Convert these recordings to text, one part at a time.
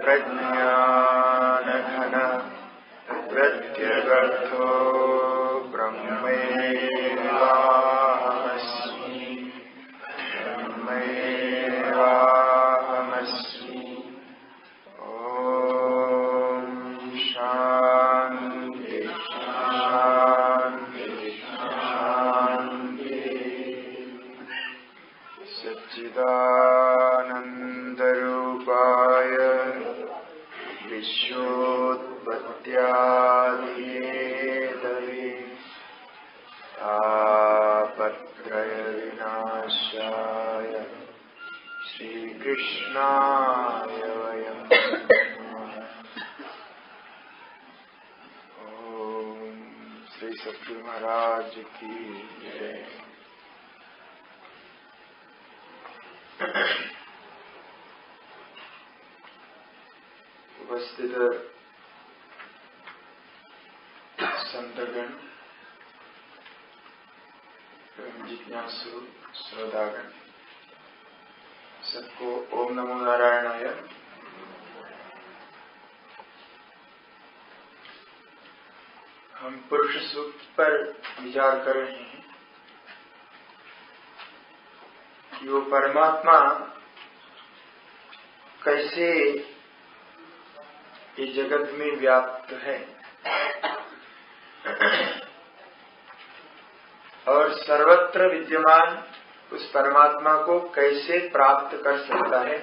प्रज्ञानघन प्रत्यगर्थो ब्रह्मैवाहमस्मि ब्रह्मैवाहमस्मि। ॐ शान्ति शान्ति शान्ति। सच्चिदानन्दरूपाय विश्वोत्पत्त्यादिहेतवे तापत्रयविनाशाय श्रीकृष्णाय वयं नमः। ओम श्री सद्गुरु महाराज की जय। उपस्थित संतगण एवं जिज्ञासु श्रोतागण, सबको ओम नमो नारायणाय। हम पुरुष सूक्त पर विचार कर रहे हैं कि वो परमात्मा कैसे ये जगत में व्याप्त है और सर्वत्र विद्यमान उस परमात्मा को कैसे प्राप्त कर सकता है,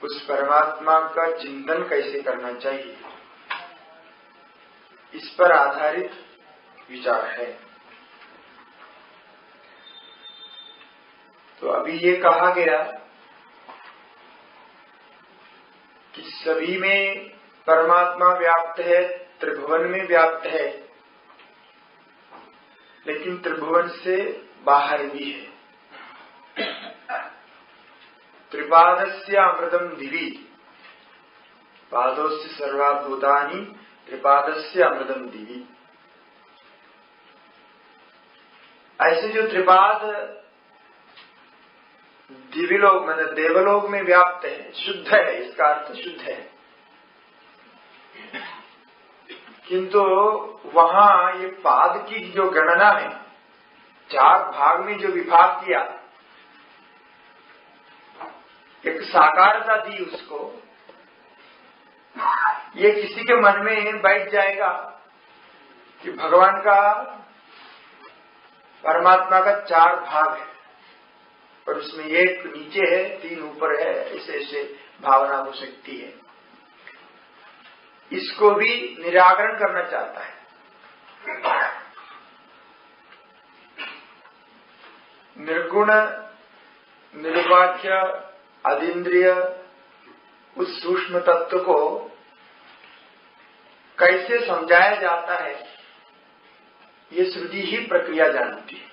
उस परमात्मा का चिंतन कैसे करना चाहिए, इस पर आधारित विचार है। तो अभी ये कहा गया कि सभी में परमात्मा व्याप्त है, त्रिभुवन में व्याप्त है, लेकिन त्रिभुवन से बाहर भी है। त्रिपादस्य अमृतम दिवि पादोस्य सर्वभूतानि त्रिपादस्य अमृतम दिवि। ऐसे जो त्रिपाद दिव्यलोक मतलब देवलोक में व्याप्त है, शुद्ध है, इसका अर्थ शुद्ध है, किंतु वहां ये पाद की जो गणना है, चार भाग में जो विभाग किया, एक साकारता दी उसको, ये किसी के मन में बैठ जाएगा कि भगवान का, परमात्मा का चार भाग है और उसमें एक नीचे है, तीन ऊपर है, ऐसे ऐसे भावना हो सकती है। इसको भी निराकरण करना चाहता है। निर्गुण निरुपाख्य अतीन्द्रिय उस सूक्ष्म तत्व को कैसे समझाया जाता है, ये श्रुति ही प्रक्रिया जानती है।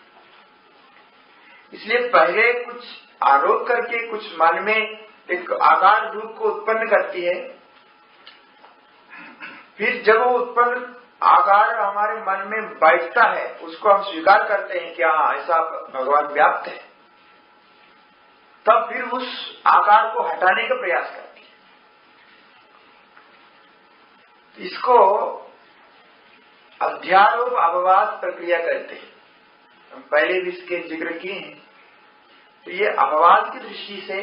इसलिए पहले कुछ आरोप करके कुछ मन में एक आकार रूप को उत्पन्न करती है, फिर जब वो उत्पन्न आकार हमारे मन में बैठता है, उसको हम स्वीकार करते हैं कि हाँ ऐसा भगवान व्याप्त है, तब फिर उस आकार को हटाने का प्रयास करती है। इसको अध्यारोप अपवाद प्रक्रिया कहते हैं। हम पहले भी इसके जिक्र किए हैं। तो ये अपवाद की दृष्टि से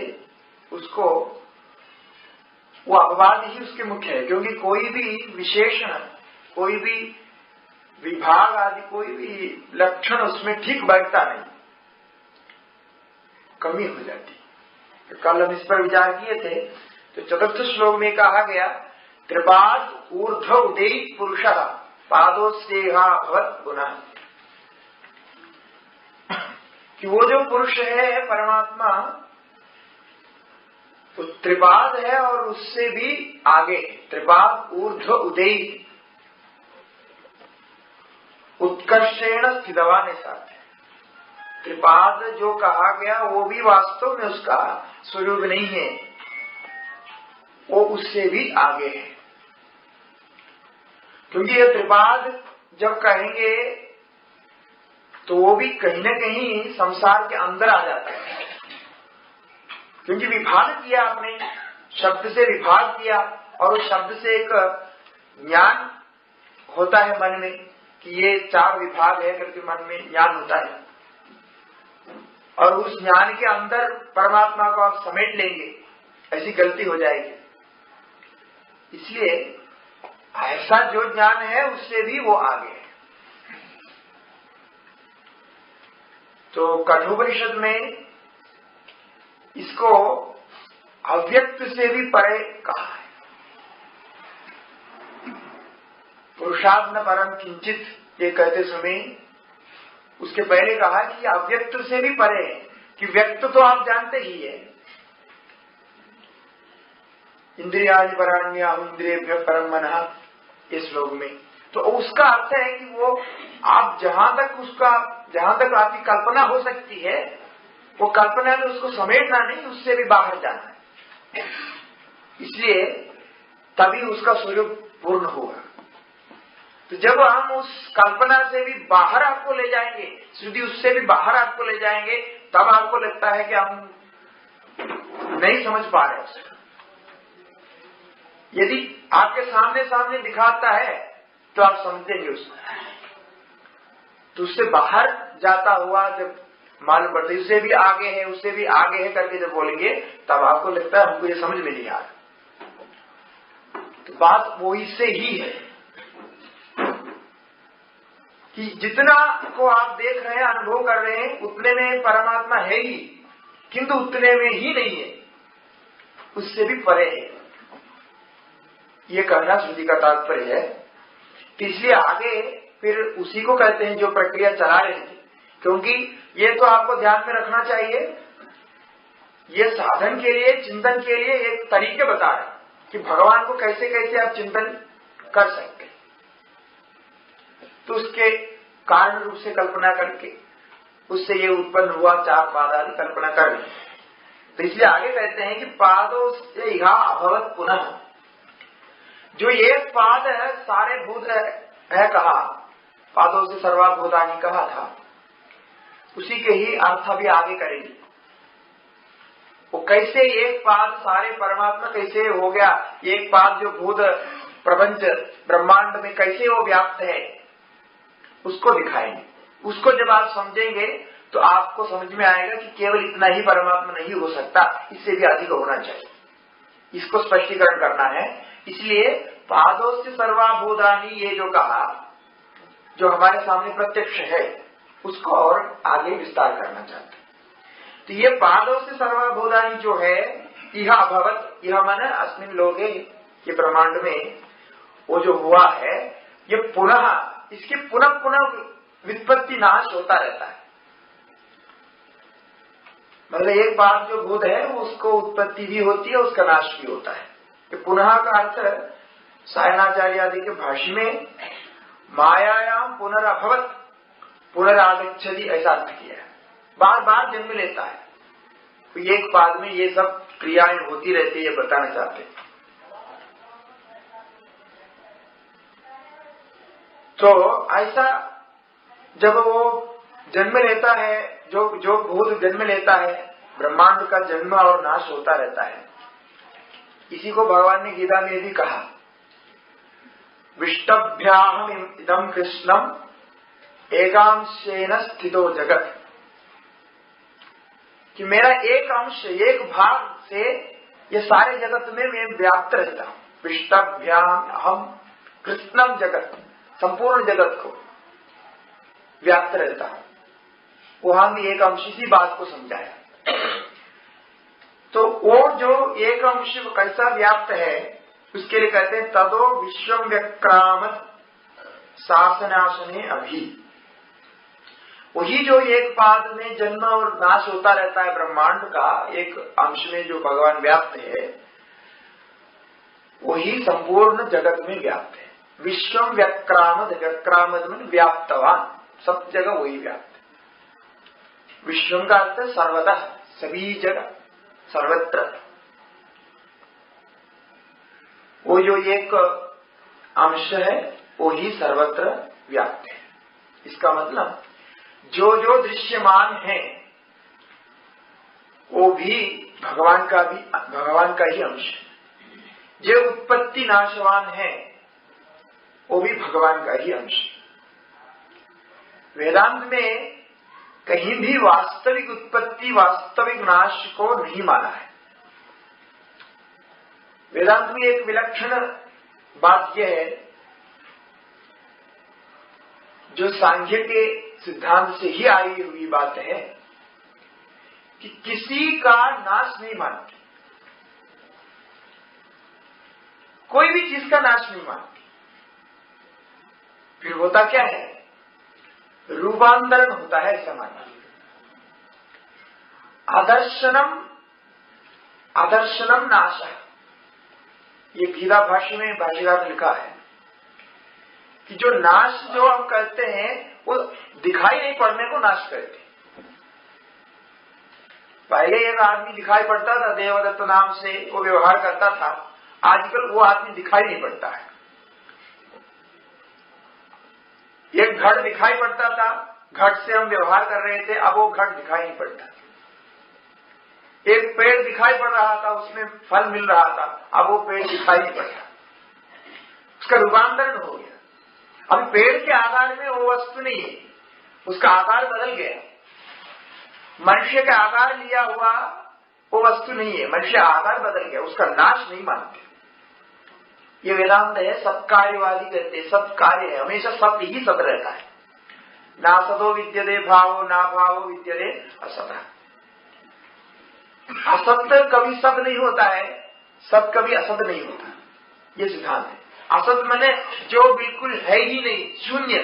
उसको, वो अपवाद ही उसके मुख्य है, क्योंकि कोई भी विशेषण, कोई भी विभाग आदि, कोई भी लक्षण उसमें ठीक बैठता नहीं, कमी हो जाती। तो कल हम इस पर विचार किए थे। तो चतुर्थ श्लोक में कहा गया, त्रिपाद ऊर्ध्व उदयित पुरुषः पादोस्तेहा भवत् गुणः, कि वो जो पुरुष है परमात्मा, तो त्रिपाद है और उससे भी आगे है। त्रिपाद ऊर्ध्व उदयित, उत्कर्षेण स्थितवान साथ है। त्रिपाद जो कहा गया वो भी वास्तव में उसका स्वरूप नहीं है, वो उससे भी आगे है। क्योंकि ये त्रिपाद जब कहेंगे तो वो भी कहीं न कहीं संसार के अंदर आ जाता है। क्योंकि विभाग किया आपने, शब्द से विभाग किया, और उस शब्द से एक ज्ञान होता है मन में कि ये 4 विभाग है करके मन में ज्ञान होता है, और उस ज्ञान के अंदर परमात्मा को आप समेट लेंगे, ऐसी गलती हो जाएगी। इसलिए ऐसा जो ज्ञान है उससे भी वो आगे है। तो कठोपनिषद में इसको अव्यक्त से भी परे कहा है। पुरुषार्थ न परम किंचित ये कहते समय उसके पहले कहा कि अव्यक्त से भी परे है, कि व्यक्त तो आप जानते ही है, इंद्रियाणि पराण्याहु इंद्रियेभ्यः परम मनः, इस श्लोक में। तो उसका अर्थ है कि वो आप जहां तक आपकी कल्पना हो सकती है, वो कल्पना में उसको समेटना नहीं, उससे भी बाहर जाना है। इसलिए तभी उसका स्वरूप पूर्ण होगा। तो जब हम उस कल्पना से भी बाहर आपको ले जाएंगे, श्रुति उससे भी बाहर आपको ले जाएंगे, तब आपको लगता है कि हम नहीं समझ पा रहे उसे। यदि आपके सामने दिखाता है तो आप समझेंगे उसको, तो उससे बाहर जाता हुआ जब मालूम पड़ता है उससे भी आगे है, उससे भी आगे है करके जब बोलेंगे, तब आपको लगता है हमको ये समझ में नहीं आ रहा। तो बात वो इससे ही है कि जितना को आप देख रहे हैं, अनुभव कर रहे हैं, उतने में परमात्मा है ही, किंतु उतने में ही नहीं है, उससे भी परे है। ये कहना श्रुति का तात्पर्य है। तो इसलिए आगे फिर उसी को कहते हैं जो प्रक्रिया चला रहे थे, क्योंकि ये तो आपको ध्यान में रखना चाहिए, ये साधन के लिए, चिंतन के लिए एक तरीके बता रहे हैं कि भगवान को कैसे कैसे आप चिंतन कर सकते हैं। तो उसके कारण रूप से कल्पना करके उससे ये उत्पन्न हुआ 4 पाद आदि कल्पना कर रही। तो इसलिए आगे कहते हैं कि पादों से इहा अभवत पुनः, जो एक पाद है सारे भूत है कहा, पादों से सर्वभूतानि कहा था, उसी के ही अर्थ भी आगे करेंगे। वो कैसे एक पाद सारे परमात्मा कैसे हो गया, एक पाद जो भूत प्रपंच ब्रह्मांड में कैसे वो व्याप्त है, उसको दिखाएंगे। उसको जब आप समझेंगे तो आपको समझ में आएगा कि केवल इतना ही परमात्मा नहीं हो सकता, इससे भी अधिक होना चाहिए। इसको स्पष्टीकरण करना है। इसलिए पादों से सर्वभूतानि ये जो कहा, जो हमारे सामने प्रत्यक्ष है, उसको और आगे विस्तार करना चाहते हैं। तो ये पादों से सर्वभूतानि जो है, यह अभवत, यह माने अस्मिन लोके, ये ब्रह्मांड में वो जो हुआ है, ये पुनः, इसकी पुनः पुनः वित्पत्ति नाश होता रहता है। मतलब एक बात जो भूत है उसको उत्पत्ति भी होती है, उसका नाश भी होता है। कि पुनः का अर्थ सायणाचार्य आदि के भाष्य में मायायाम पुनरअभवत पुनरागच्छति ऐसा अर्थ किया है, बार बार जन्म लेता है। तो एक पाद में ये सब क्रियाएं होती रहती है, ये बताना चाहते हैं। तो ऐसा जब वो जन्म लेता है, जो भूत जन्म लेता है, ब्रह्मांड का जन्म और नाश होता रहता है। इसी को भगवान ने गीता में भी कहा, विष्टभ्याहम इदम कृष्णम एकांशेन स्थितो जगत, कि मेरा एक अंश, एक भाग से ये सारे जगत में मैं व्याप्त रहता हूं। विष्टभ्याम हम कृष्णम जगत, संपूर्ण जगत को व्याप्त रहता हूं। वहां भी एक अंश इसी बात को समझाया। तो वो जो एक अंश कैसा व्याप्त है, उसके लिए कहते हैं तदो विश्वम व्यक्रामत शासनाशने अभी। वही जो एक पाद में जन्म और नाश होता रहता है ब्रह्मांड का, एक अंश में जो भगवान व्याप्त है, वही संपूर्ण जगत में व्याप्त है। विश्वम व्यक्रामत, व्यक्रामत में व्याप्तवान, सब जगह वही व्याप्त है। विश्वम का अर्थ सर्वतः, सभी जगह, सर्वत्र। वो जो एक अंश है वो ही सर्वत्र व्याप्त है। इसका मतलब जो जो दृश्यमान है वो भी भगवान का ही अंश है। जो उत्पत्ति नाशवान है वो भी भगवान का ही अंश है। वेदांत में कहीं भी वास्तविक उत्पत्ति वास्तविक नाश को नहीं माना है। वेदांत में एक विलक्षण बात यह है, जो सांख्य के सिद्धांत से ही आई हुई बात है, कि किसी का नाश नहीं मानते, कोई भी चीज का नाश नहीं मानते। फिर होता क्या है? रूपांतरण होता है, ऐसा मानना। आदर्शनम नाश, ये गीता भाष्य में भाष्यकार ने लिखा है कि जो नाश जो हम करते हैं वो दिखाई नहीं पड़ने को नाश करते। पहले एक आदमी दिखाई पड़ता था, देवदत्त नाम से वो व्यवहार करता था, आजकल वो आदमी दिखाई नहीं पड़ता है। एक घड़ दिखाई पड़ता था, घड़ से हम व्यवहार कर रहे थे, अब वो घड़ दिखाई नहीं पड़ता। एक पेड़ दिखाई पड़ रहा था, उसमें फल मिल रहा था, अब वो पेड़ दिखाई नहीं पड़ता, उसका रूपांतरण हो गया। अब पेड़ के आकार में वो वस्तु नहीं है, उसका आकार बदल गया। मनुष्य का आकार लिया हुआ वो वस्तु नहीं है, मनुष्य आकार बदल गया, उसका नाश नहीं मानते। ये वेदांत है, सत्कार्यवादी कहते हैं। सत कार्य है, हमेशा सत्य ही सत रहता है। ना सतो विद्यते भावो, ना भावो विद्यते असत। असत्य कभी सत नहीं होता है, सत कभी असत नहीं होता, ये सिद्धांत है। असत माने जो बिल्कुल है ही नहीं, शून्य।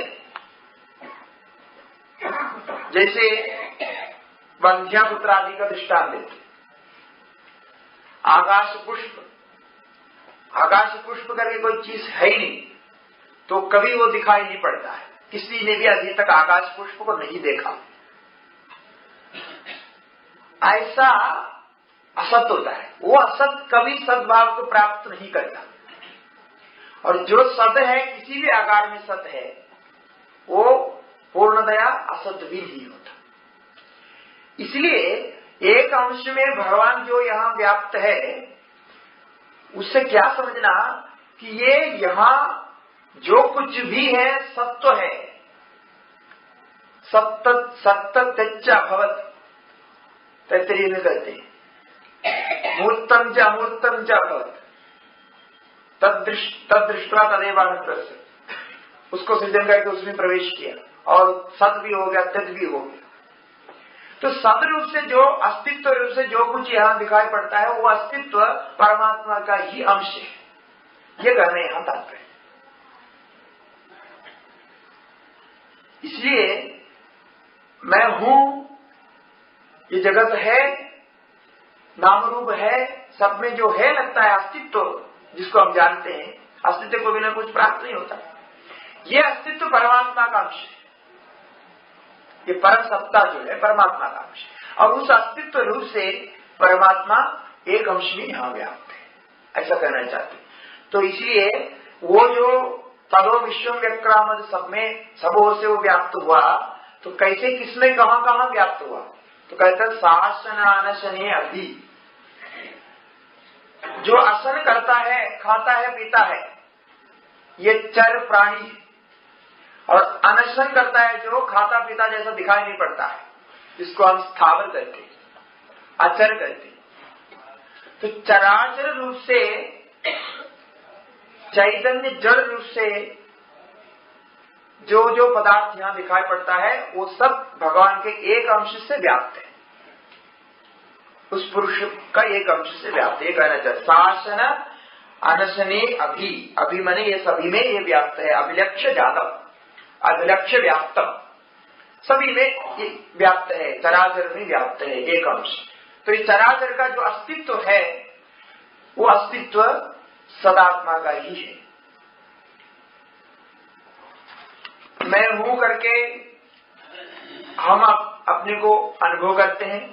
जैसे बंध्या पुत्र आदि का दृष्टांत देते, आकाश पुष्प करके कोई चीज है ही नहीं, तो कभी वो दिखाई नहीं पड़ता है। किसी ने भी अभी तक आकाश पुष्प को नहीं देखा। ऐसा असत होता है, वो असत कभी सद्भाव को प्राप्त नहीं करता। और जो सत है, किसी भी आकार में सत है, वो पूर्णतया असत भी नहीं होता। इसलिए एक अंश में भगवान जो यहाँ व्याप्त है, उससे क्या समझना कि ये यहाँ जो कुछ भी है सत्व है। सत्य भवत तैत्तरीय में कहते हैं, मूर्तम च अमूर्तम च भवत तदृष्ट्वा तदेवानुप्रस्य। उसको सृजन करके उसमें प्रवेश किया और सत भी हो गया, तद भी हो गया। तो सद रूप से जो अस्तित्व रूप से जो कुछ यहाँ दिखाई पड़ता है, वो अस्तित्व परमात्मा का ही अंश है, ये कहने यहाँ तात्पर्य। इसलिए मैं हूं, ये जगत है, नाम रूप है, सब में जो है लगता है अस्तित्व, जिसको हम जानते हैं, अस्तित्व को बिना कुछ प्राप्त नहीं होता। ये अस्तित्व परमात्मा का अंश है, ये परम सत्ता जो है परमात्मा का अंश है। और उस अस्तित्व रूप से परमात्मा एक अंश में यहाँ व्याप्त है, ऐसा कहना चाहते। तो इसलिए वो जो तदो विश्वम व्यक्रामद सब में सब ओर से वो व्याप्त हुआ, तो कैसे किसमें कहाँ कहाँ व्याप्त हुआ? तो कहते हैं शासन अनशने अभी। जो आसन करता है, खाता है, पीता है, ये चर प्राणी है। और अनशन करता है जो खाता पीता जैसा दिखाई नहीं पड़ता है, जिसको हम स्थावर कहते हैं, अचर कहते हैं। तो चराचर रूप से, चैतन्य जड़ रूप से जो जो पदार्थ यहाँ दिखाई पड़ता है, वो सब भगवान के एक अंश से व्याप्त है, उस पुरुष का एक अंश से व्याप्त है। कहना चाहिए शासन अनशने अभी मने ये सभी में ये व्याप्त है। अभिलक्ष्य जातम, अभिलक्ष्य व्याप्तम, सभी में ये व्याप्त है, चराचर में व्याप्त है एक अंश। तो इस चराचर का जो अस्तित्व है, वो अस्तित्व सदात्मा का ही है। मैं हूं करके हम अपने को अनुभव करते हैं,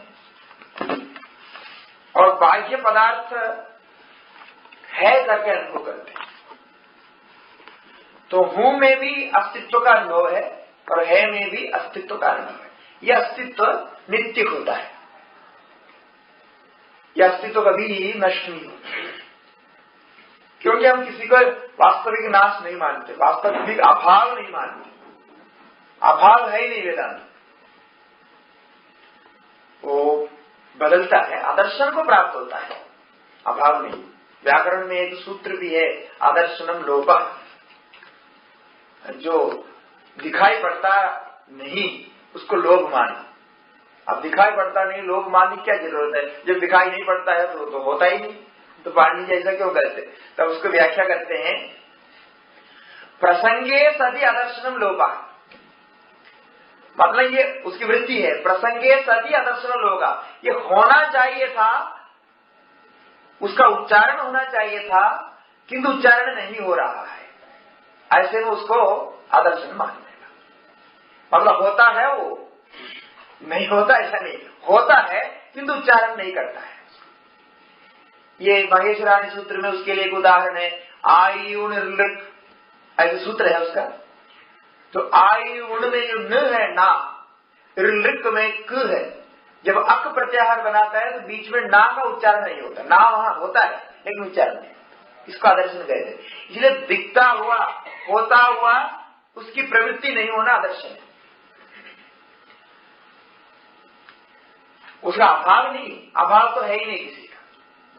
और बाह्य पदार्थ है करके अनुभव करते हैं। तो हूं में भी अस्तित्व का अनुभव है और है में भी अस्तित्व का अनुभव है। यह अस्तित्व नित्य होता है, यह अस्तित्व कभी नष्ट नहीं होता, क्योंकि हम किसी को वास्तविक नाश नहीं मानते, वास्तविक अभाव नहीं मानते। अभाव है ही नहीं वेदांत, वो बदलता है, आदर्शन को प्राप्त होता है, अभाव नहीं। व्याकरण में एक सूत्र भी है, आदर्शनम लोपः, जो दिखाई पड़ता नहीं उसको लोभ मानो। अब दिखाई पड़ता नहीं लोभ मानने की क्या जरूरत है, जब दिखाई नहीं पड़ता है तो होता ही नहीं, तो पानी जैसा क्यों करते। तब उसको व्याख्या करते हैं, प्रसंगे सति आदर्शनम लोपः, मतलब ये उसकी वृत्ति है, प्रसंगे सति आदर्शनम लोगा, ये होना चाहिए था, उसका उच्चारण होना चाहिए था, किंतु उच्चारण नहीं हो रहा है, ऐसे में उसको आदर्शन मान लेगा। मतलब होता है वो, नहीं होता ऐसा नहीं, होता है किंतु उच्चारण नहीं करता है। ये महेश्वराणी सूत्र में उसके लिए एक उदाहरण है, आयुण लृक, ऐसे सूत्र है उसका। तो आयुण में जो न है ना, लृक में क है, जब अक प्रत्याहार बनाता है तो बीच में ना का उच्चारण नहीं होता, ना वहां होता है लेकिन उच्चारण नहीं, इसको आदर्शन कहते हैं। इसलिए दिखता हुआ होता हुआ उसकी प्रवृत्ति नहीं होना आदर्शन है, उसका अभाव नहीं, अभाव तो है ही नहीं किसी का,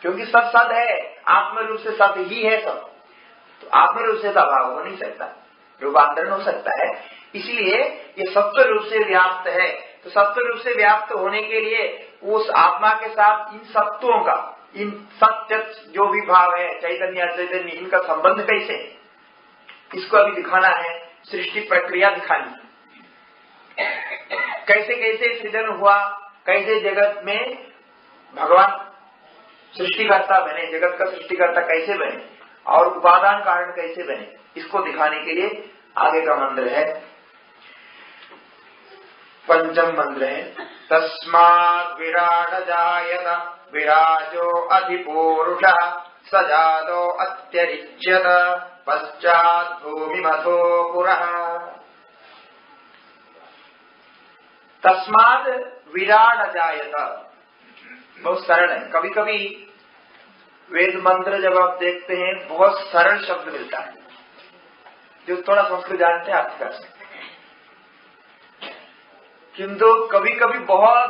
क्योंकि सब सद है, आत्म रूप से सद ही है सब, तो आत्म रूप से तो अभाव हो नहीं सकता, रूपांतरण हो सकता है। इसलिए ये सत्व रूप से व्याप्त है, तो सत्व रूप से व्याप्त होने के लिए उस आत्मा के साथ इन सत्वों का, इन सत्य जो भी भाव है, चैतन्य अचैतन्य, इनका संबंध कैसे, इसको अभी दिखाना है, सृष्टि प्रक्रिया दिखानी है, कैसे कैसे सृजन हुआ, कैसे जगत में भगवान सृष्टिकर्ता बने, जगत का सृष्टिकर्ता कैसे बने और उपादान कारण कैसे बने, इसको दिखाने के लिए आगे का मंत्र है, पंचम मंत्र है, तस्मात् विराट जायत विराजो अधिपूरुषः सजातो अत्यरिच्यत पश्चात् भूमिमथो पुरः। तस्मात् विराट जायत, बहुत सरल है। कभी कभी वेद मंत्र जब आप देखते हैं बहुत सरल शब्द मिलता है, जो थोड़ा संस्कृत जानते हैं अर्थ कर सकते हैं, किंतु कभी कभी बहुत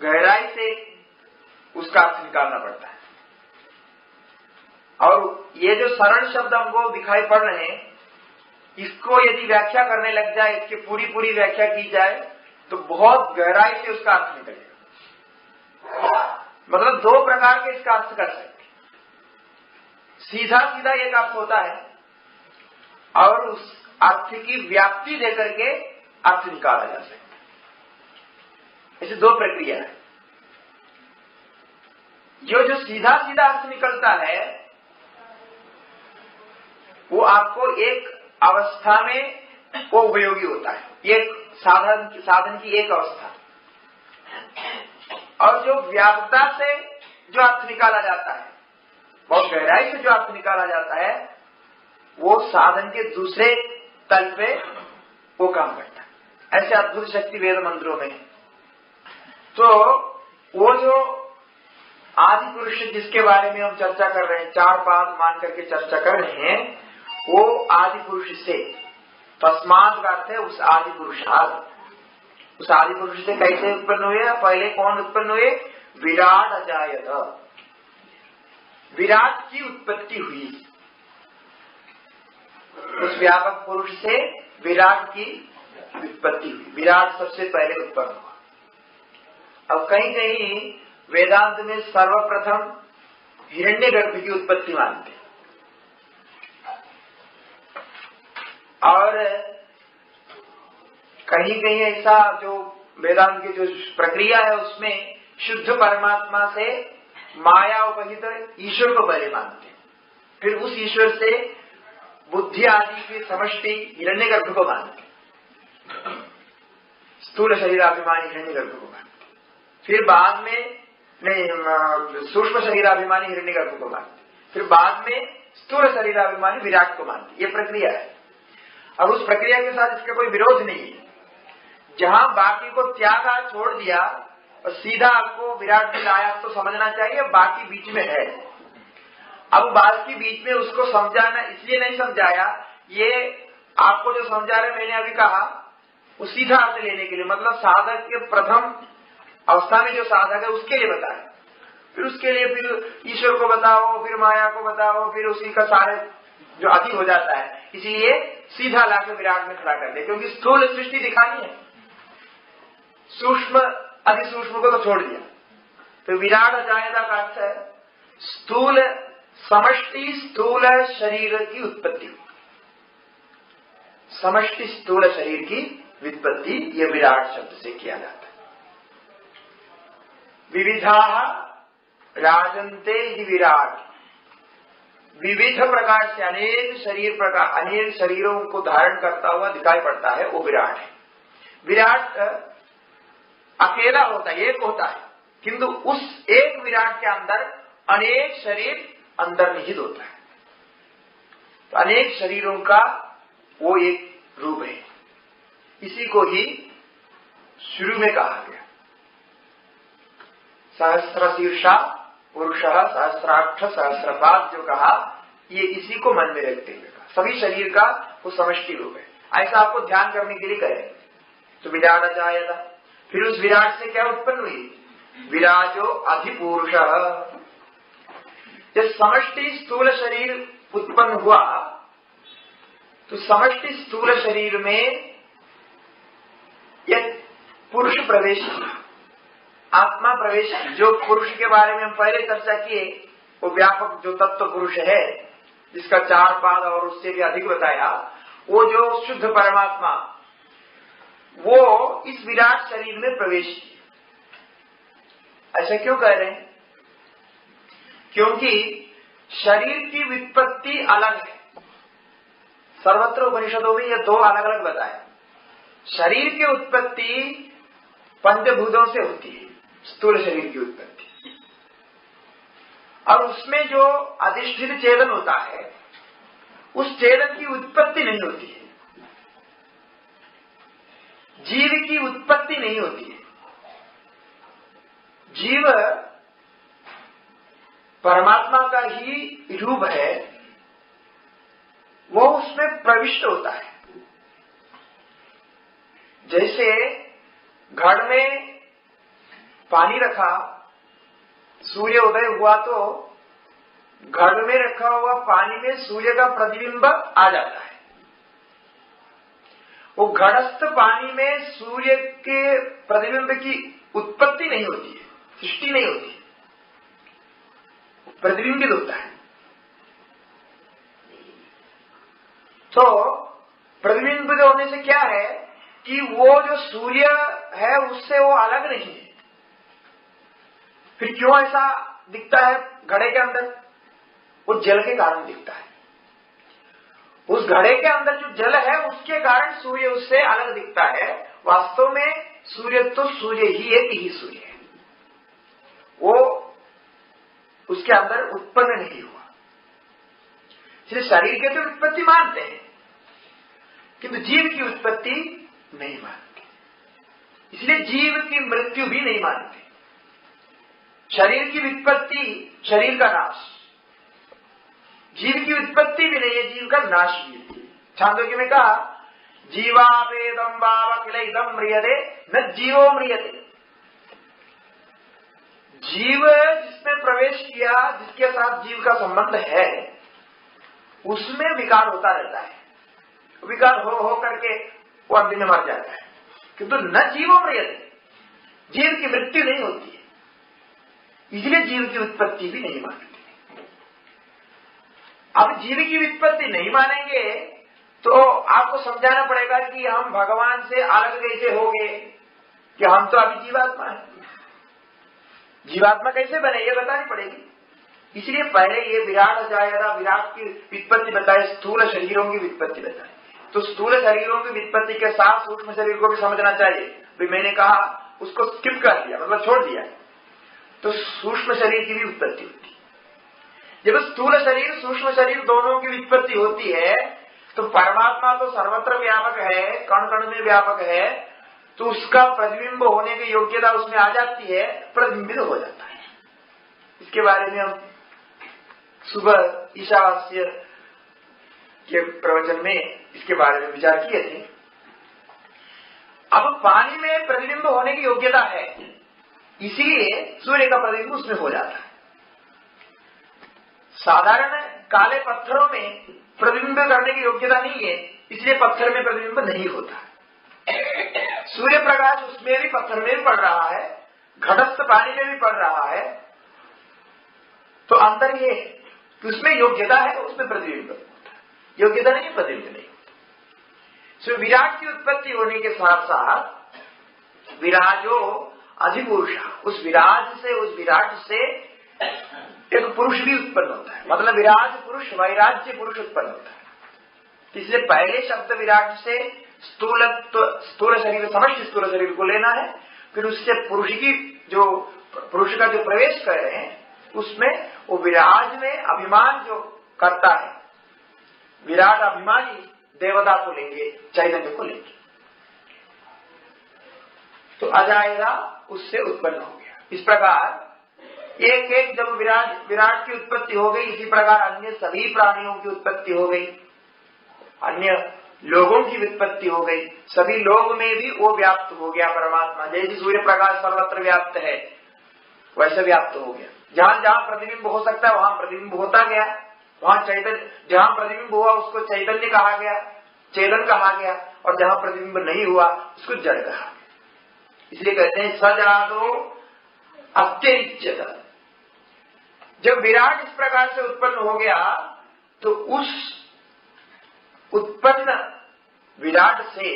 गहराई से उसका अर्थ निकालना पड़ता है। और ये जो सरल शब्द हमको दिखाई पड़ रहे हैं, इसको यदि व्याख्या करने लग जाए, इसकी पूरी पूरी व्याख्या की जाए तो बहुत गहराई से उसका अर्थ निकलेगा। मतलब दो प्रकार के इसका अर्थ कर सकते, सीधा सीधा एक अर्थ होता है और उस अर्थ की व्याप्ति देकर के अर्थ निकाला जा सकता है। ऐसे दो प्रक्रिया है। जो सीधा सीधा अर्थ निकलता है वो आपको एक अवस्था में वो उपयोगी होता है, एक साधन की एक अवस्था। और जो व्यापकता से जो अर्थ निकाला जाता है, बहुत गहराई से जो अर्थ निकाला जाता है, वो साधन के दूसरे तल पे वो काम करता है। ऐसे अद्भुत शक्ति वेद मंत्रों में। तो वो जो आदि पुरुष जिसके बारे में हम चर्चा कर रहे हैं, चार पाद मान करके चर्चा कर रहे हैं, वो आदि पुरुष से, तस्मात् का अर्थ है उस आदि पुरुषाद। उस आदि पुरुष से कैसे उत्पन्न हुए, पहले कौन उत्पन्न हुए, विराट अजायत, विराट की उत्पत्ति हुई। उस व्यापक पुरुष से विराट की उत्पत्ति हुई, विराट सबसे पहले उत्पन्न हुआ। अब कहीं कहीं वेदांत में सर्वप्रथम हिरण्यगर्भ की उत्पत्ति मानते हैं, और कहीं कहीं ऐसा जो वेदांत की जो प्रक्रिया है उसमें शुद्ध परमात्मा से माया उपहित ईश्वर को पहले मानते हैं, फिर उस ईश्वर से बुद्धि आदि की समष्टि हिरण्यगर्भ को मानते हैं, स्थूल शरीराभिमानी हिरण्यगर्भ को मानते हैं, फिर बाद में सूक्ष्म शरीराभिमानी हिरण्यगर्भ को मानते, फिर बाद में स्थूल शरीराभिमानी विराट को मानते। ये प्रक्रिया है। और उस प्रक्रिया के साथ इसका कोई विरोध नहीं है। जहां बाकी को त्यागा, छोड़ दिया, और सीधा आपको विराट में लाया तो समझना चाहिए, बाकी बीच में है। अब बाकी बीच में उसको समझाना इसलिए नहीं समझाया, ये आपको जो समझा रहे मैंने अभी कहा वो सीधा अर्थ लेने के लिए, मतलब साधक के प्रथम अवस्था में जो साधक है उसके लिए बताए, फिर उसके लिए फिर ईश्वर को बताओ, फिर माया को बताओ, फिर उसी का सारे जो अधिक हो जाता है, इसीलिए सीधा लाके विराट में खड़ा कर दे, क्योंकि स्थूल सृष्टि दिखानी है, सूक्ष्म अति सूक्ष्म को तो छोड़ दिया। तो विराट अजायदा का अर्थ है स्थूल समष्टि स्थूल शरीर की उत्पत्ति, समष्टि स्थूल शरीर की व्युत्पत्ति ये विराट शब्द से किया जाता है। विविधा राजन्ते विराट, विविध प्रकार से अनेक शरीरों को धारण करता हुआ दिखाई पड़ता है, वो विराट है। विराट अकेला होता है, एक होता है, किंतु उस एक विराट के अंदर अनेक शरीर अंतर्निहित होता है। तो अनेक शरीरों का वो एक रूप है, इसी को ही शुरू में कहा गया सहस्र शीर्षा पुरुष सहस्राक्ष सहस्रपाद, जो कहा ये इसी को मन में रखते हुए कहा, सभी शरीर का वो समष्टि रूप है, ऐसा आपको ध्यान करने के लिए कहे। तो विराट अजायदा, फिर उस विराट से क्या उत्पन्न हुई, विराजो अधिपुरुष। जब समष्टि स्थूल शरीर उत्पन्न हुआ तो समष्टि स्थूल शरीर में एक पुरुष प्रवेश, आत्मा प्रवेश, जो पुरुष के बारे में हम पहले चर्चा किए, वो व्यापक जो तत्व पुरुष है जिसका 4 पाद और उससे भी अधिक बताया, वो जो शुद्ध परमात्मा वो इस विराट शरीर में प्रवेश किया। ऐसा क्यों कह रहे हैं, क्योंकि शरीर की व्युत्पत्ति अलग है। सर्वत्र उपनिषदों में ये 2 अलग अलग बताए। शरीर की उत्पत्ति पंचभूतों से होती है, स्थूल शरीर की उत्पत्ति, और उसमें जो अधिष्ठित चेतन होता है उस चेतन की उत्पत्ति नहीं होती है, जीव की उत्पत्ति नहीं होती है। जीव परमात्मा का ही रूप है, वो उसमें प्रविष्ट होता है। जैसे घड़ में पानी रखा, सूर्य उदय हुआ तो घड़ में रखा हुआ पानी में सूर्य का प्रतिबिंब आ जाता है। वो घड़स्थ पानी में सूर्य के प्रतिबिंब की उत्पत्ति नहीं होती है, सृष्टि नहीं होती है, प्रतिबिंबित होता है। तो प्रतिबिंबित होने से क्या है कि वो जो सूर्य है उससे वो अलग नहीं है। फिर क्यों ऐसा दिखता है घड़े के अंदर, वो जल के कारण दिखता है। उस घड़े के अंदर जो जल है उसके कारण सूर्य उससे अलग दिखता है। वास्तव में सूर्य तो सूर्य ही एक ही सूर्य है, वो उसके अंदर उत्पन्न नहीं हुआ। इसलिए शरीर के तो उत्पत्ति मानते हैं किंतु जीव की उत्पत्ति नहीं मानते, इसलिए जीव की मृत्यु भी नहीं मानते। शरीर की उत्पत्ति शरीर का नाश, जीव की उत्पत्ति भी नहीं है, जीव का नाश भी है। छांदोग्य में कहा जीवापेदम भाव किलइदम म्रियते न जीवो म्रियते। जीव जिसने प्रवेश किया, जिसके साथ जीव का संबंध है, उसमें विकार होता रहता है। विकार हो करके वो अंतिम में मर जाता है, किंतु न जीवो म्रियते, जीव की मृत्यु नहीं होती है, इसलिए जीव की उत्पत्ति भी नहीं मानते। अब जीव की उत्पत्ति नहीं मानेंगे तो आपको समझाना पड़ेगा कि हम भगवान से अलग कैसे हो गए, कि हम तो अभी जीवात्मा है। जीवात्मा कैसे बने ये बतानी पड़ेगी। इसलिए पहले ये विराट अजायदा, विराट की व्युत्पत्ति बताए, स्थूल शरीरों की व्युत्पत्ति बताए। तो स्थूल शरीरों की व्युत्पत्ति के साथ सूक्ष्म शरीर को भी समझना चाहिए। भी मैंने कहा उसको स्किप कर दिया, मतलब छोड़ दिया, तो सूक्ष्म शरीर की भी उत्पत्ति होती है। जब स्थूल शरीर सूक्ष्म शरीर दोनों की व्युत्पत्ति होती है तो परमात्मा तो सर्वत्र व्यापक है, कण कण में व्यापक है, तो उसका प्रतिबिंब होने की योग्यता उसमें आ जाती है, प्रतिबिंबित हो जाता है। इसके बारे में हम सुबह ईशावास्य के प्रवचन में इसके बारे में विचार किए थे। अब पानी में प्रतिबिंब होने की योग्यता है, इसीलिए सूर्य का प्रतिबिंब उसमें हो जाता है। साधारण काले पत्थरों में प्रतिबिंब करने की योग्यता नहीं है, इसलिए पत्थर में प्रतिबिंब नहीं होता। सूर्य प्रकाश उसमें भी, पत्थर में भी पड़ रहा है, घटस्थ पानी में भी पड़ रहा है, तो अंतर ये है कि उसमें योग्यता है, उसमें प्रतिबिंब होता है। योग्यता नहीं, प्रतिबिंब नहीं होता। सो विराट की उत्पत्ति होने के साथ साथ विराजो अधिपुरुष, उस विराज से, उस विराट से एक पुरुष भी उत्पन्न होता है। मतलब विराज पुरुष, वैराज्य पुरुष उत्पन्न होता है। इसलिए पहले शब्द विराट से स्थूल शरीर, समष्टि स्थूल शरीर को लेना है, फिर उससे पुरुष की जो, पुरुष का जो प्रवेश कर रहे हैं उसमें वो विराज में अभिमान जो करता है, विराट अभिमानी देवता को लेंगे, चैतन्य को लेंगे। तो अजायरा उससे उत्पन्न हो गया। इस प्रकार एक एक जब विराट की उत्पत्ति हो गई, इसी प्रकार अन्य सभी प्राणियों की उत्पत्ति हो गई, अन्य लोगों की उत्पत्ति हो गई। सभी लोग में भी वो व्याप्त हो गया परमात्मा। जैसे सूर्य प्रकाश सर्वत्र व्याप्त है, वैसे व्याप्त हो गया। जहां जहां प्रतिबिंब हो सकता है वहां प्रतिबिंब होता गया, वहां चैतन्य, जहां प्रतिबिंब हुआ उसको चैतन्य कहा गया, चेतन कहा गया, और जहां प्रतिबिंब नहीं हुआ उसको जड़ कहा। इसलिए कहते हैं सजादो अत्यरिच्यत। जब विराट इस प्रकार से उत्पन्न हो गया तो उस उत्पन्न विराट से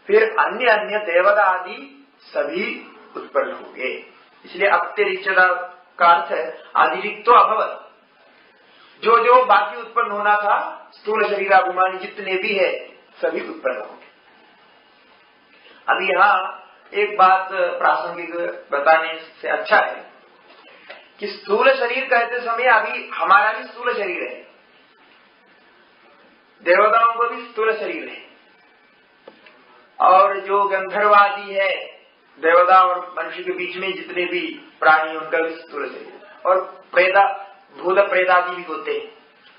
फिर अन्य अन्य देवता आदि सभी उत्पन्न हो गए। इसलिए अत्यरिच्यता का अर्थ है अतिरिक्तो अभवत। जो जो बाकी उत्पन्न होना था, स्थूल शरीर अभिमानी जितने भी है सभी उत्पन्न हो गए। अब यहाँ एक बात प्रासंगिक बताने से अच्छा है कि स्थूल शरीर कहते समय अभी हमारा भी स्थूल शरीर है, देवताओं को भी स्थूल शरीर है, और जो गंधर्वादी है, देवता और मनुष्य के बीच में जितने भी प्राणी उनका भी स्थूल शरीर है। और भूत प्रेतादि भी होते हैं,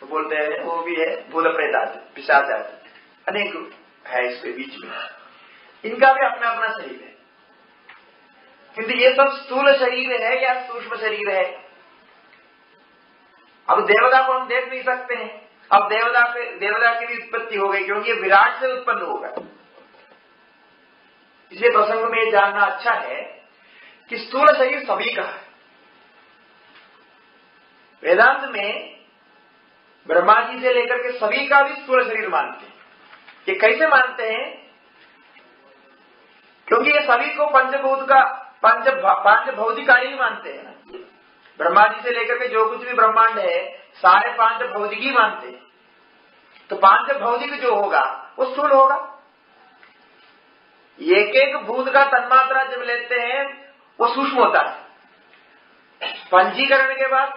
तो बोलते हैं वो भी है भूत प्रेतादि, पिशाच आदि अनेक है इसके बीच में, इनका भी अपना अपना शरीर है। किंतु ये सब स्थूल शरीर है या सूक्ष्म शरीर है? अब देवता को हम देख नहीं सकते हैं। अब देवता की भी उत्पत्ति हो गई, क्योंकि ये विराट से उत्पन्न होगा। इसलिए प्रसंग में जानना अच्छा है कि स्थूल शरीर सभी का है। वेदांत में ब्रह्मा जी से लेकर के सभी का भी स्थूल शरीर मानते हैं। ये कैसे मानते हैं? क्योंकि ये सभी को पंचभूत का पांच भौतिकारी मानते हैं ना। ब्रह्मा जी से लेकर के जो कुछ भी ब्रह्मांड है सारे पांच भौतिक ही मानते हैं। तो पांच भौतिक जो होगा वो स्थूल होगा। एक एक भूत का तन्मात्रा जब लेते हैं वो सूक्ष्म होता है। पंजीकरण के बाद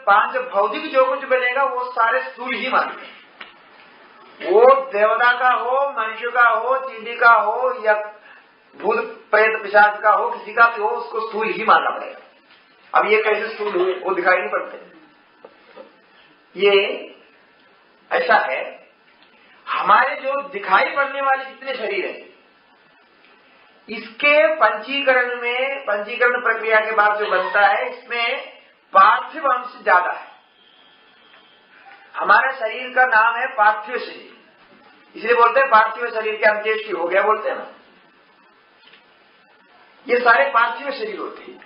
पांच भौतिक जो कुछ बनेगा वो सारे स्थूल ही मानते हैं। वो देवता का हो, मनुष्य का हो, चींटी का हो या भूत प्रेत पिशाच का हो, किसी का भी हो, उसको स्थूल ही मानना पड़ेगा। अब ये कैसे स्थूल हुए वो दिखाई नहीं पड़ते। ये ऐसा है, हमारे जो दिखाई पड़ने वाले जितने शरीर है इसके पंचीकरण प्रक्रिया के बाद जो बनता है इसमें पार्थिव अंश ज्यादा है। हमारे शरीर का नाम है पार्थिव शरीर, इसलिए बोलते हैं पार्थिव शरीर के अंत्येष्टि हो गया बोलते हैं ना। ये सारे पार्थिव शरीर होते हैं।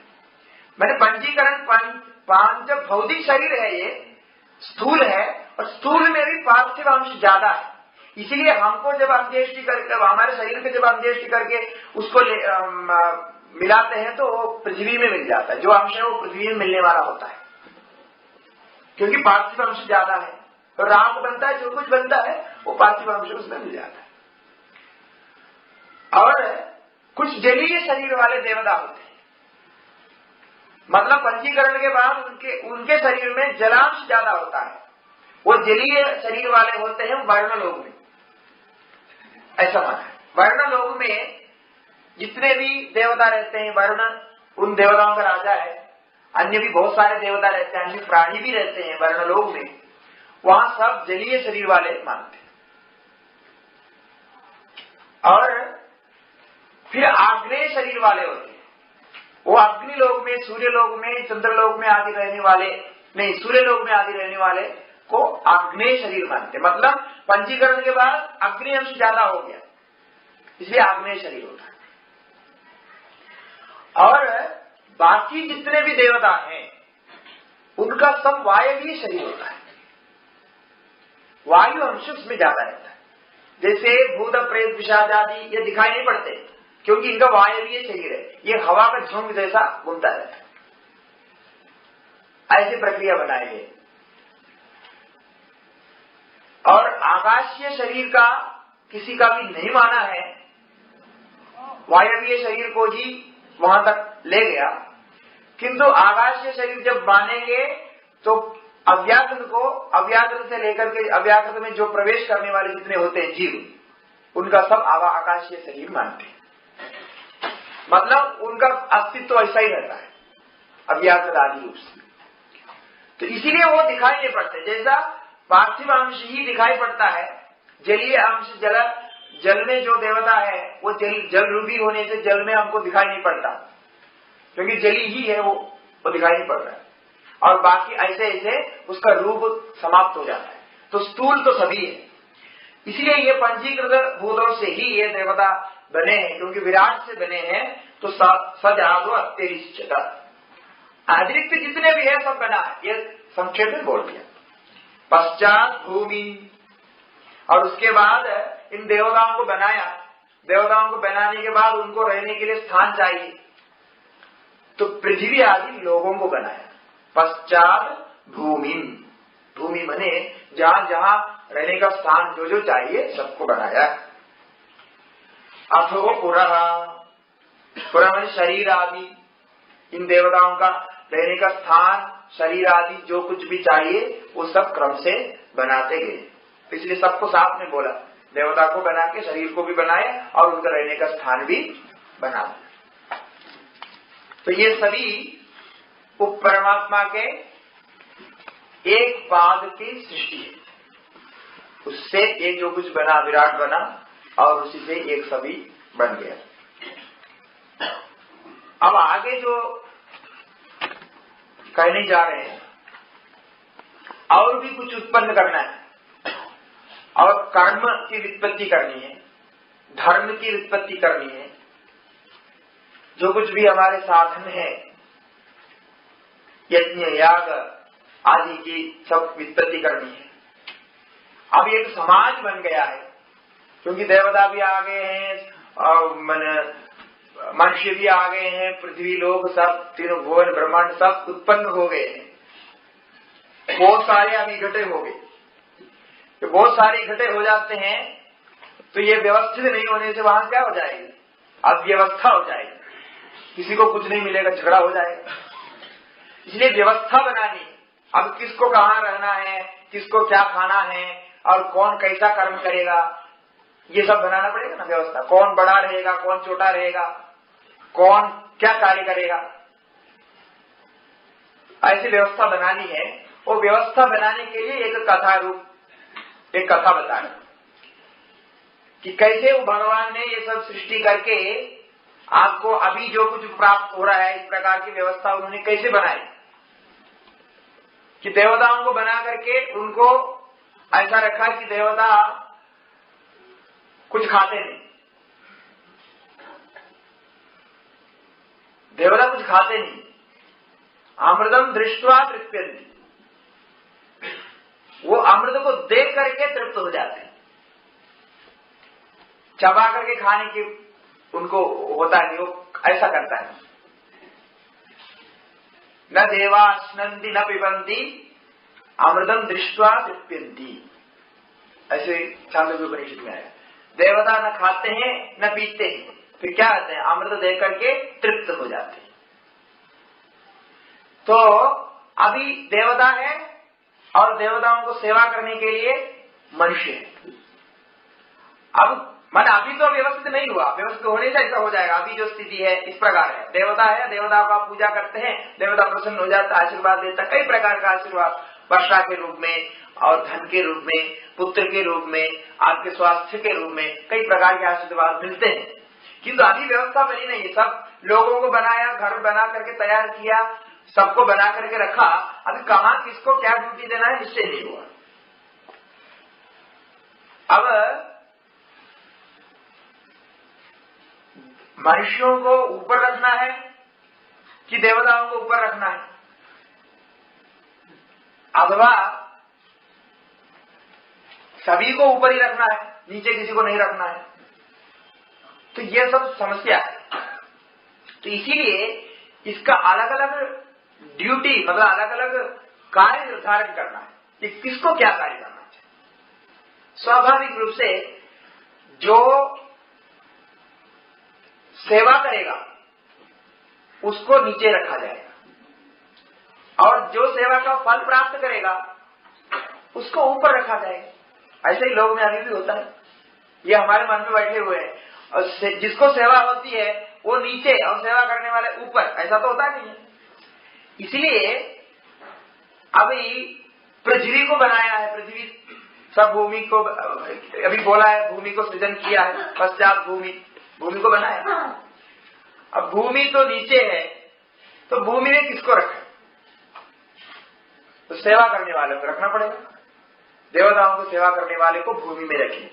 मैंने पंचीकरण पांच भौतिक शरीर है, ये स्थूल है, और स्थूल में भी पार्थिव अंश ज्यादा है। इसीलिए हमको जब अंत्येष्टि करके, हमारे शरीर के जब अंत्येष्टि करके उसको मिलाते हैं तो वो पृथ्वी में मिल जाता है। जो अंश है वो पृथ्वी में मिलने वाला होता है, क्योंकि पार्थिव अंश ज्यादा है। तो राम बनता है, जो कुछ बनता है वो पार्थिव अंश उसमें मिल जाता है। और कुछ जलीय शरीर वाले देवता होते हैं, मतलब पंचीकरण के बाद उनके शरीर में जलांश ज्यादा होता है। वो जलीय शरीर वाले होते हैं वर्ण लोग में, ऐसा माना है। वर्ण लोग में जितने भी देवता रहते हैं, वरुण उन देवताओं का राजा है, अन्य भी बहुत सारे देवता रहते हैं, अन्य प्राणी भी रहते हैं वर्ण लोक में, वहां सब जलीय शरीर वाले मानते हैं। और फिर आग्नेय शरीर वाले होते हैं, वो अग्नि लोक में, सूर्य लोक में, चंद्र लोक में आदि रहने वाले, नहीं सूर्य लोक में आदि रहने वाले को आग्नेय शरीर मानते। मतलब पंचीकरण के बाद अग्नि अंश ज्यादा हो गया, इसलिए आग्नेय शरीर होता है। और बाकी जितने भी देवता हैं उनका सब वायवीय शरीर होता है, वायु अंश उसमें ज्यादा रहता है। जैसे भूत प्रेत पिशाच आदि ये दिखाई नहीं पड़ते क्योंकि इनका वायवीय शरीर है, ये हवा का झोंक जैसा घूमता रहता है। ऐसी प्रक्रिया बनाई है। और आकाशीय शरीर का किसी का भी नहीं माना है, वायवीय शरीर को ही वहां तक ले गया। किंतु आकाशीय शरीर जब मानेंगे तो अव्याकृत को, अव्याकृत से लेकर के अव्याकृत में जो प्रवेश करने वाले जितने होते हैं जीव, उनका सब आकाशीय शरीर मानते हैं। मतलब उनका अस्तित्व ऐसा ही रहता है अव्याकृत आदि रूप से। तो इसीलिए वो दिखाई नहीं पड़ते। जैसा पार्थिव अंश ही दिखाई पड़ता है, जलीय अंश जल में जो देवता है वो जल रूपी होने से जल में हमको दिखाई नहीं पड़ता, क्योंकि जली ही है वो दिखाई नहीं पड़ रहा है। और बाकी ऐसे ऐसे उसका रूप समाप्त हो जाता है। तो स्थूल तो सभी है, इसलिए ये पंचीकृत भूतों से ही ये देवता बने हैं, क्योंकि विराट से बने हैं। तो सजादो अत्यरिष्ट अतिरिक्त जितने भी है सब बना है, ये संक्षेप में बोल दिया। पश्चात भूमि, और उसके बाद इन देवताओं को बनाया। देवताओं को बनाने के बाद उनको रहने के लिए स्थान चाहिए, तो पृथ्वी आदि लोगों को बनाया। पश्चात भूमि, भूमि बने जहां जहां रहने का स्थान जो जो चाहिए सबको बनाया। अथो पुरः, पुरः शरीर आदि, इन देवताओं का रहने का स्थान, शरीर आदि जो कुछ भी चाहिए वो सब क्रम से बनाते गए। इसलिए सबको साथ में बोला, देवता को बना के शरीर को भी बनाए और उनका रहने का स्थान भी बना दिया। तो ये सभी उप परमात्मा के एक पाद की सृष्टि है, उससे ये जो कुछ बना विराट बना और उसी से एक सभी बन गया। अब आगे जो कहने जा रहे हैं, और भी कुछ उत्पन्न करना है, और कर्म की व्युत्पत्ति करनी है, धर्म की व्युत्पत्ति करनी है, जो कुछ भी हमारे साधन है, यज्ञ याग आदि की सब व्युत्पत्ति करनी है। अब एक समाज बन गया है, क्योंकि देवता भी आ गए हैं और मनुष्य भी आ गए हैं, पृथ्वी लोग सब तीनों भुवन ब्रह्मांड सब उत्पन्न हो गए हैं। बहुत सारे अब इकट्ठे हो गए। तो बहुत सारे इकट्ठे हो जाते हैं तो ये व्यवस्थित नहीं होने से वहां क्या हो जाएगी, अब व्यवस्था हो जाएगी, किसी को कुछ नहीं मिलेगा, झगड़ा हो जाएगा। इसलिए व्यवस्था बनानी, अब किसको कहाँ रहना है, किसको क्या खाना है और कौन कैसा कर्म करेगा, ये सब बनाना पड़ेगा ना व्यवस्था। कौन बड़ा रहेगा, कौन छोटा रहेगा, कौन क्या कार्य करेगा, ऐसी व्यवस्था बनानी है। वो व्यवस्था बनाने के लिए एक कथा रूप एक कथा बताए कि कैसे वो भगवान ने ये सब सृष्टि करके आपको अभी जो कुछ प्राप्त हो रहा है, इस प्रकार की व्यवस्था उन्होंने कैसे बनाई कि देवताओं को बना करके उनको ऐसा रखा कि देवता कुछ खाते नहीं, देवता कुछ खाते नहीं, अमृतम दृष्ट्वा तृप्यन्ति, वो अमृत को देख करके तृप्त हो जाते हैं, चबा करके खाने की उनको होता नहीं, वो ऐसा करता है। न देवा स्नन्ति न पिबन्ति अमृतम दृष्ट्वा तृप्यन्ति, ऐसे छांदोग्य उपनिषद में आया। देवता न खाते हैं न पीते हैं, फिर क्या होते हैं, अमृत देख करके तृप्त हो जाते हैं। तो अभी देवता है और देवताओं को सेवा करने के लिए मनुष्य है। अब मन अभी तो व्यवस्थित नहीं हुआ, व्यवस्थित होने से ऐसा हो जाएगा। अभी जो स्थिति है इस प्रकार है, देवता है, देवताओं का पूजा करते हैं, देवता प्रसन्न हो जाता, आशीर्वाद देता, कई प्रकार का आशीर्वाद, वर्षा के रूप में और धन के रूप में, पुत्र के रूप में, आपके स्वास्थ्य के रूप में, कई प्रकार के आशीर्वाद मिलते हैं। किंतु अभी व्यवस्था बनी नहीं है। सब लोगों को बनाया, घर बना करके tैयार किया, सबको बना करके रखा, अभी कहाँ किसको क्या ड्यूटी देना है निश्चय नहीं हुआ। अब मनुष्यों को ऊपर रखना है कि देवताओं को ऊपर रखना है, अथवा सभी को ऊपर ही रखना है, नीचे किसी को नहीं रखना है, तो ये सब समस्या है। तो इसीलिए इसका अलग अलग ड्यूटी, मतलब अलग अलग कार्य निर्धारण करना है कि किसको क्या कार्य करना चाहिए। स्वाभाविक रूप से जो सेवा करेगा उसको नीचे रखा जाएगा और जो सेवा का फल प्राप्त करेगा उसको ऊपर रखा जाएगा। ऐसे ही लोग में अभी भी होता है, ये हमारे मन में बैठे हुए हैं, और जिसको सेवा होती है वो नीचे और सेवा करने वाले ऊपर, ऐसा तो होता नहीं है। इसलिए अभी पृथ्वी को बनाया है, पृथ्वी सब भूमि को, अभी बोला है भूमि को सृजन किया है, पश्चात भूमि को बनाया। अब भूमि तो नीचे है, तो भूमि में किसको रखे? तो सेवा करने वाले को रखना पड़ेगा। देवताओं को सेवा करने वाले को भूमि में रखें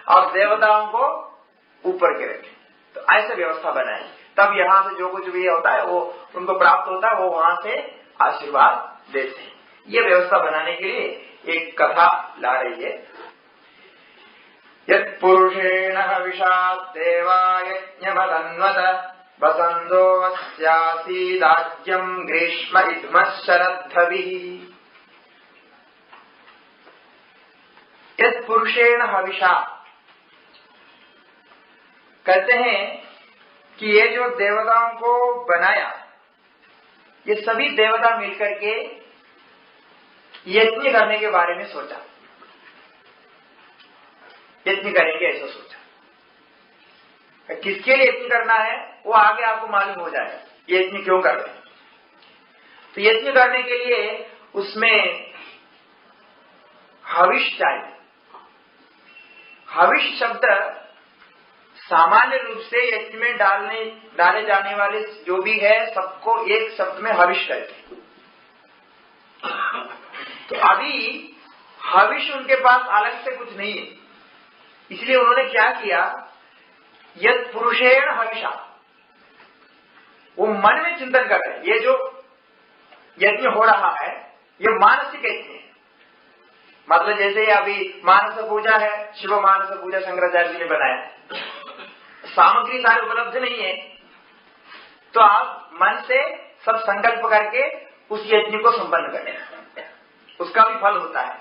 और देवताओं को ऊपर के रखें। तो ऐसे व्यवस्था बनाए, तब यहां से जो कुछ भी होता है वो उनको प्राप्त होता है, वो वहां से आशीर्वाद देते हैं। ये व्यवस्था बनाने के लिए एक कथा ला रही है। यत् पुरुषेण हविषात् देवा यज्ञमदन्वत वसन्तो अस्यासीदाज्यम् ग्रीष्म इद्मः शरद्धविः। यत् पुरुषेण हविषा, कहते हैं कि ये जो देवताओं को बनाया, ये सभी देवता मिलकर के यज्ञ करने के बारे में सोचा, यज्ञ करेंगे ऐसा सोचा। किसके लिए यज्ञ करना है वो आगे आपको मालूम हो जाएगा, यज्ञ क्यों कर रहे हैं। तो यज्ञ करने के लिए उसमें हविष चाहिए। हविष शब्द सामान्य रूप से यज्ञ में डाले जाने वाले जो भी है सबको एक शब्द में हविष कहते हैं। तो अभी हविष उनके पास अलग से कुछ नहीं है, इसलिए उन्होंने क्या किया, यत् पुरुषेण हविषा, वो मन में चिंतन कर रहे हैं। ये जो यज्ञ हो रहा है ये मानसिक यज्ञ है। मतलब जैसे अभी मानस पूजा है, शिव मानस पूजा शंकराचार्य जी ने बनाया, सामग्री सारी उपलब्ध नहीं है, तो आप मन से सब संकल्प करके उस यज्ञ को संपन्न करें, उसका भी फल होता है।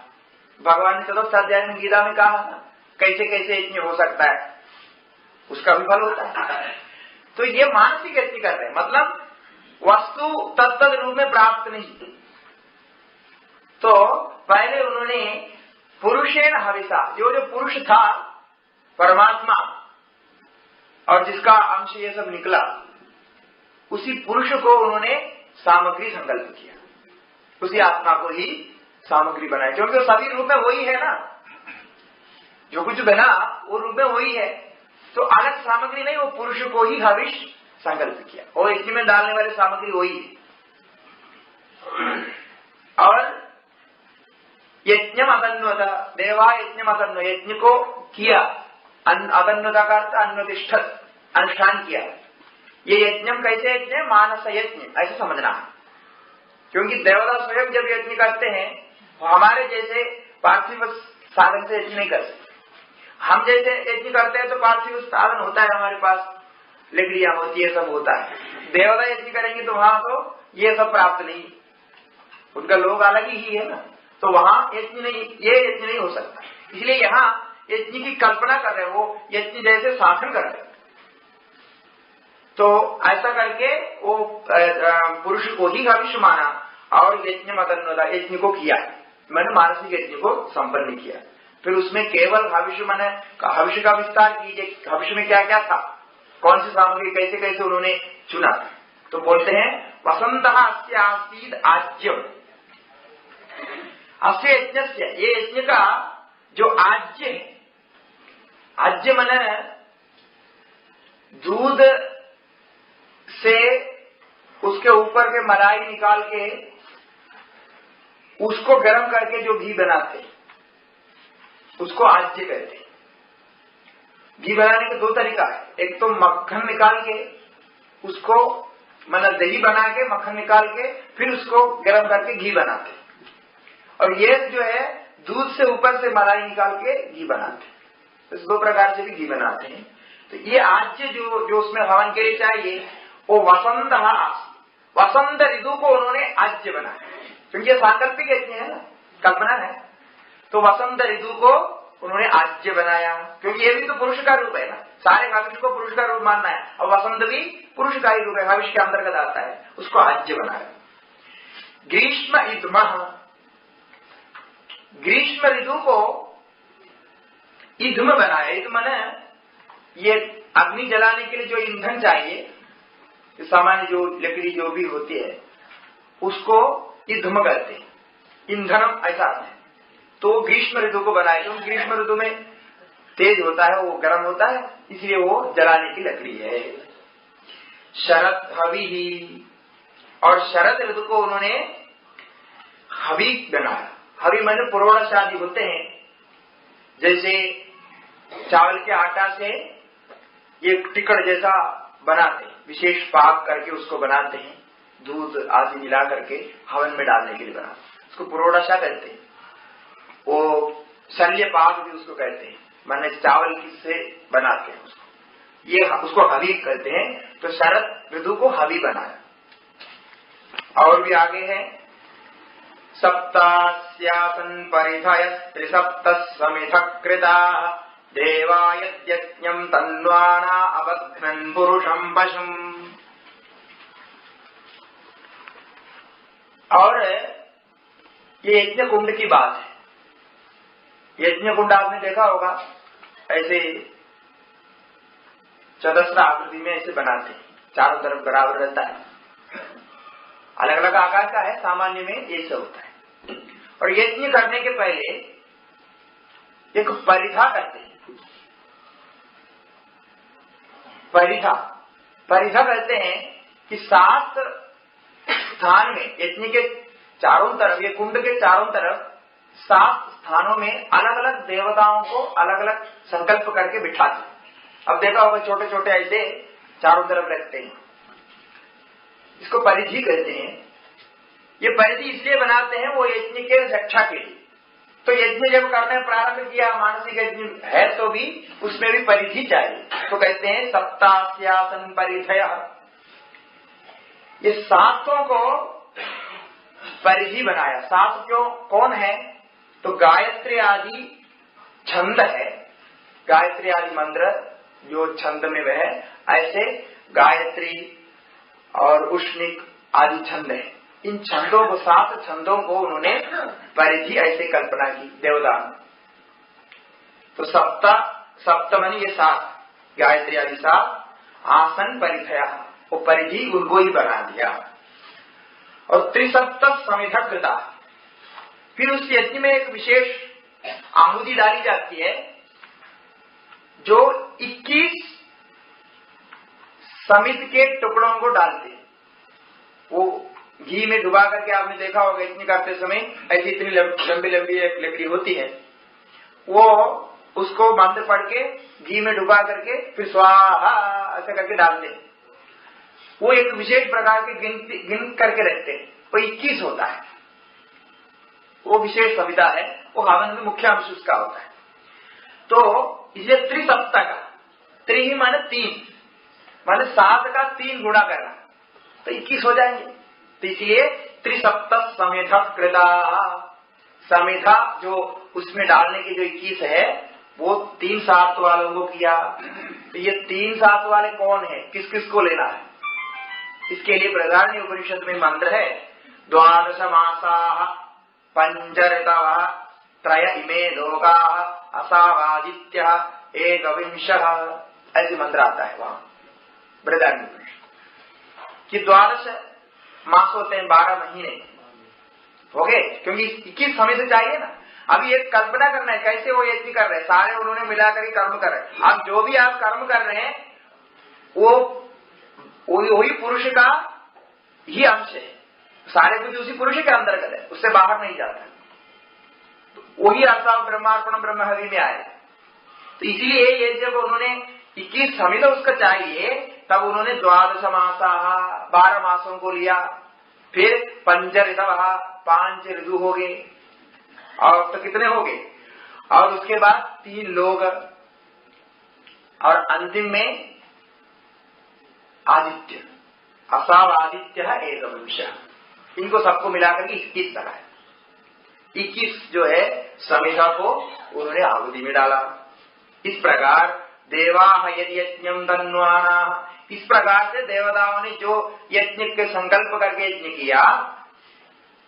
भगवान ने चतुर्थ अध्याय में गीता में कहा ना, कैसे कैसे यज्ञ हो सकता है, उसका भी फल होता है। तो ये मानसिक यज्ञ कर रहे हैं, मतलब वस्तु तत्त रूप में प्राप्त नहीं। तो पहले उन्होंने पुरुषेण हविषा, जो पुरुष था परमात्मा और जिसका अंश ये सब निकला, उसी पुरुष को उन्होंने सामग्री संकल्प किया, उसी आत्मा को ही सामग्री बनाई, क्योंकि वो सभी रूप में वही है ना, जो कुछ बना वो रूप में वही है। तो अलग सामग्री नहीं, वो पुरुष को ही हविष संकल्प किया, और यज्ञ में डालने वाली सामग्री वही है। और यज्ञम अदन्वता, देवा यज्ञम अदन्व, यज्ञ को किया, अदन्वता का अर्थ अन्वतिष्ठत, अनुष्ठान किया। ये यज्ञम कैसे यज्ञ, मानस यज्ञ ऐसे समझना है, क्योंकि देवता स्वयं जब यज्ञ करते हैं तो हमारे जैसे पार्थिव साधन से यज्ञ नहीं करते। हम जैसे यज्ञ करते हैं तो पार्थिव साधन होता है हमारे पास, लकड़ियां होती है, सब होता है। देवता यज्ञ करेंगे तो वहां तो ये सब प्राप्त नहीं, उनका लोग अलग ही है ना, तो वहां यज्ञ नहीं, ये यज्ञ नहीं हो सकता। इसलिए यहाँ यज्ञ की कल्पना कर रहे, वो यज्ञ जैसे शासन कर रहे। तो ऐसा करके वो पुरुष को ही हविष माना और यज्ञ मतन्वता, यज्ञ को किया, मैंने मानसिक यज्ञ को संपन्न किया। फिर उसमें केवल हविष्य माने हविष्य का विस्तार कीजिए, हविष्य में क्या क्या था, कौन सी सामग्री कैसे कैसे उन्होंने चुना। तो बोलते हैं वसंत अस्य आसीद आज्यम, अस्य यज्ञस्य, ये यज्ञ का जो आज्य है, आज्य माने दूध से उसके ऊपर के मलाई निकाल के उसको गर्म करके जो घी बनाते उसको आज्य कहते हैं। घी बनाने के दो तरीका है, एक तो मक्खन निकाल के उसको मतलब दही बना के मक्खन निकाल के फिर उसको गर्म करके घी बनाते, और ये जो है दूध से ऊपर से मलाई निकाल के घी बनाते, इस दो प्रकार से भी घी बनाते हैं। तो ये आज्य जो उसमें हवन के लिए चाहिए वो वसंत, वसंत ऋतु को उन्होंने आज्य बनाया, क्योंकि ये सांकल्पिक यज्ञ है ना, कल्पना है। तो वसंत ऋतु को उन्होंने आज्य बनाया, क्योंकि ये भी तो पुरुष का रूप है ना, सारे हविष्य को पुरुष का रूप मानना है, और वसंत भी पुरुष का ही रूप है, हविष्य के अंतर्गत आता है, उसको आज्य बनाया। ग्रीष्म इद्म, ग्रीष्म ऋतु को इद्म बनाया। इद्म ने ये अग्नि जलाने के लिए जो ईंधन चाहिए, सामान्य जो लकड़ी जो भी होती है उसको इद्म कहते हैं, ईंधनम ऐसा है। तो ग्रीष्म ऋतु को बनाए, क्योंकि ग्रीष्म ऋतु में तेज होता है, वो गर्म होता है, इसलिए वो जलाने की लकड़ी है। शरद हवि ही, और शरद ऋतु को उन्होंने हवि बनाया। हवि माने पुरोड़ा शादी होते हैं, जैसे चावल के आटा से ये टिकड़ जैसा बनाते हैं, विशेष पाक करके उसको बनाते हैं, दूध आदि मिला करके हवन में डालने के लिए बनाते हैं, उसको पुरोड़ाशा कहते हैं। वो शल्य पाक भी उसको कहते हैं, माने चावल से बनाते हैं उसको, ये उसको हवि कहते हैं। तो शरद ऋतु को हवि बनाया। और भी आगे है सप्तास्यासन परिधय त्रिसप्त समिथ कृता देवायज्ञं तन्वाना अवघ्नन् पुरुषं पशुम्। और ये यज्ञ कुंड की बात है। यज्ञ कुंड आपने देखा होगा, ऐसे चतस्र आकृति में ऐसे बनाते हैं, चारों तरफ बराबर रहता है, अलग अलग आकार का है, सामान्य में ये सब होता है। और यज्ञ करने के पहले एक परिधा करते हैं। परिधा कहते हैं कि 7 स्थान में यज्ञ के चारों तरफ, ये कुंड के चारों तरफ 7 स्थानों में अलग अलग देवताओं को अलग अलग संकल्प करके बिठाते हैं। अब देखा होगा छोटे छोटे ऐसे चारों तरफ रखते हैं, इसको परिधि कहते हैं। ये परिधि इसलिए बनाते हैं वो यज्ञ के रक्षा के लिए। तो यज्ञ जब करने प्रारंभ किया, मानसिक यज्ञ है तो भी उसमें भी परिधि चाहिए, तो कहते हैं सप्तास्यासन परिधय। ये 7 को परिधि बनाया। 7 क्यों, कौन है, तो गायत्री आदि छंद है, गायत्री आदि मंत्र जो छंद में वह है, ऐसे गायत्री और उष्णिक आदि छंद है। इन छंदों को 7 छंदों को उन्होंने परिधि ऐसे कल्पना की देवदान। तो सप्तमनी ये 7 गायत्री आदि 7 आसन परिधया, वो परिधि उनको ही बना दिया। और त्रिसप्त समिध कृता, फिर उस यज्ञ में एक विशेष आहुति डाली जाती है जो 21 समित के टुकड़ों को डालते हैं। वो घी में डुबा करके आपने देखा होगा, यज्ञ करते समय ऐसी इतनी लंबी लंबी एक लकड़ी होती है, वो उसको मंत्र पढ़ के घी में डुबा करके फिर स्वाहा ऐसा करके डालते हैं। वो एक विशेष प्रकार के गिन करके रखते हैं, वो 21 होता है, वो विशेष संविधा है, वो हवन में मुख्य अंश उसका होता है। तो इसे त्रिसप्ता का, त्रि ही माने 3, माने 7 का 3 गुणा करना, तो 21 हो जाएंगे। तो इसलिए त्रिसप्त समेध कृता, समेधा जो उसमें डालने की जो 21 है वो 3 7 वालों को किया। तो ये 3 7 वाले कौन है, किस किस को लेना है, इसके लिए बृहदारण्यक उपनिषद में मंत्र है, द्वादश मासा पंच ऋतवः त्रय इमे लोका असावादित्य एकविंशः, ऐसे मंत्र आता है वहां बृहदारण्यक कि 12 मास होते हैं, 12 महीने हो गए, क्योंकि 21 हमें से चाहिए ना। अभी एक कल्पना करना है कैसे वो यज्ञ कर रहे हैं, सारे उन्होंने मिलाकर कर्म कर रहे हैं। अब जो भी आप कर्म कर रहे हैं वो वही पुरुष का ही अंश है, सारे कुछ उसी पुरुष के अंतर्गत है, उससे बाहर नहीं जाता। वही अर्थात ब्रह्मार्पण ब्रह्महवि में आए। तो इसीलिए ये जब उन्होंने 21 हमें तो उसका चाहिए, तब उन्होंने 12 मासा 12 मासों को लिया, फिर पंच ऋतव 5 ऋतु हो गए, और तो कितने हो गए, और उसके बाद 3 लोग, और अंतिम में आदित्य, असाव आदित्य एकविंश, इनको सबको मिलाकर के 21 तरह है। 21 जो है समिधा को उन्होंने आहुति में डाला। इस प्रकार देवाः यदि यज्ञं तन्वाना, इस प्रकार से देवताओं ने जो यज्ञ के संकल्प करके यज्ञ किया,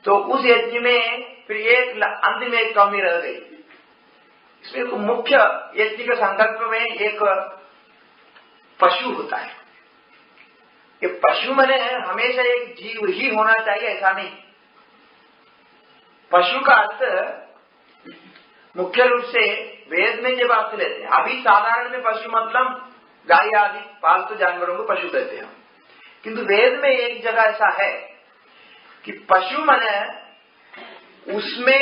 तो उस यज्ञ में फिर एक अंत में एक कमी रह गई। इसमें मुख्य यज्ञ के संकल्प में एक पशु होता है। ये पशु मने हमेशा एक जीव ही होना चाहिए ऐसा नहीं। पशु का अर्थ मुख्य रूप से वेद में जब अर्थ लेते हैं, अभी साधारण में पशु मतलब गाय आदि पालतू जानवरों को पशु कहते हैं, किंतु वेद में एक जगह ऐसा है कि पशु मने उसमें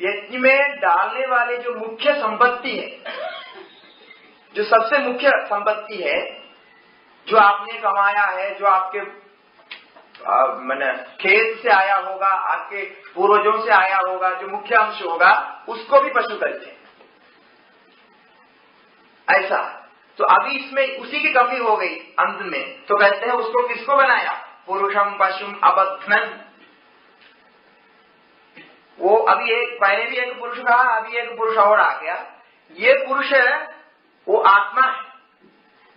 यज्ञ में डालने वाले जो मुख्य संपत्ति है, जो सबसे मुख्य संपत्ति है, जो आपने कमाया है, जो आपके मैंने खेत से आया होगा, आपके पूर्वजों से आया होगा, जो मुख्य अंश होगा, उसको भी पशु कहते हैं। ऐसा तो अभी इसमें उसी की कमी हो गई अंत में, तो कहते हैं उसको किसको बनाया, पुरुषम पशुम अबध्नन। वो अभी एक पहले भी एक पुरुष कहा, अभी एक पुरुष और आ गया। ये पुरुष है वो आत्मा है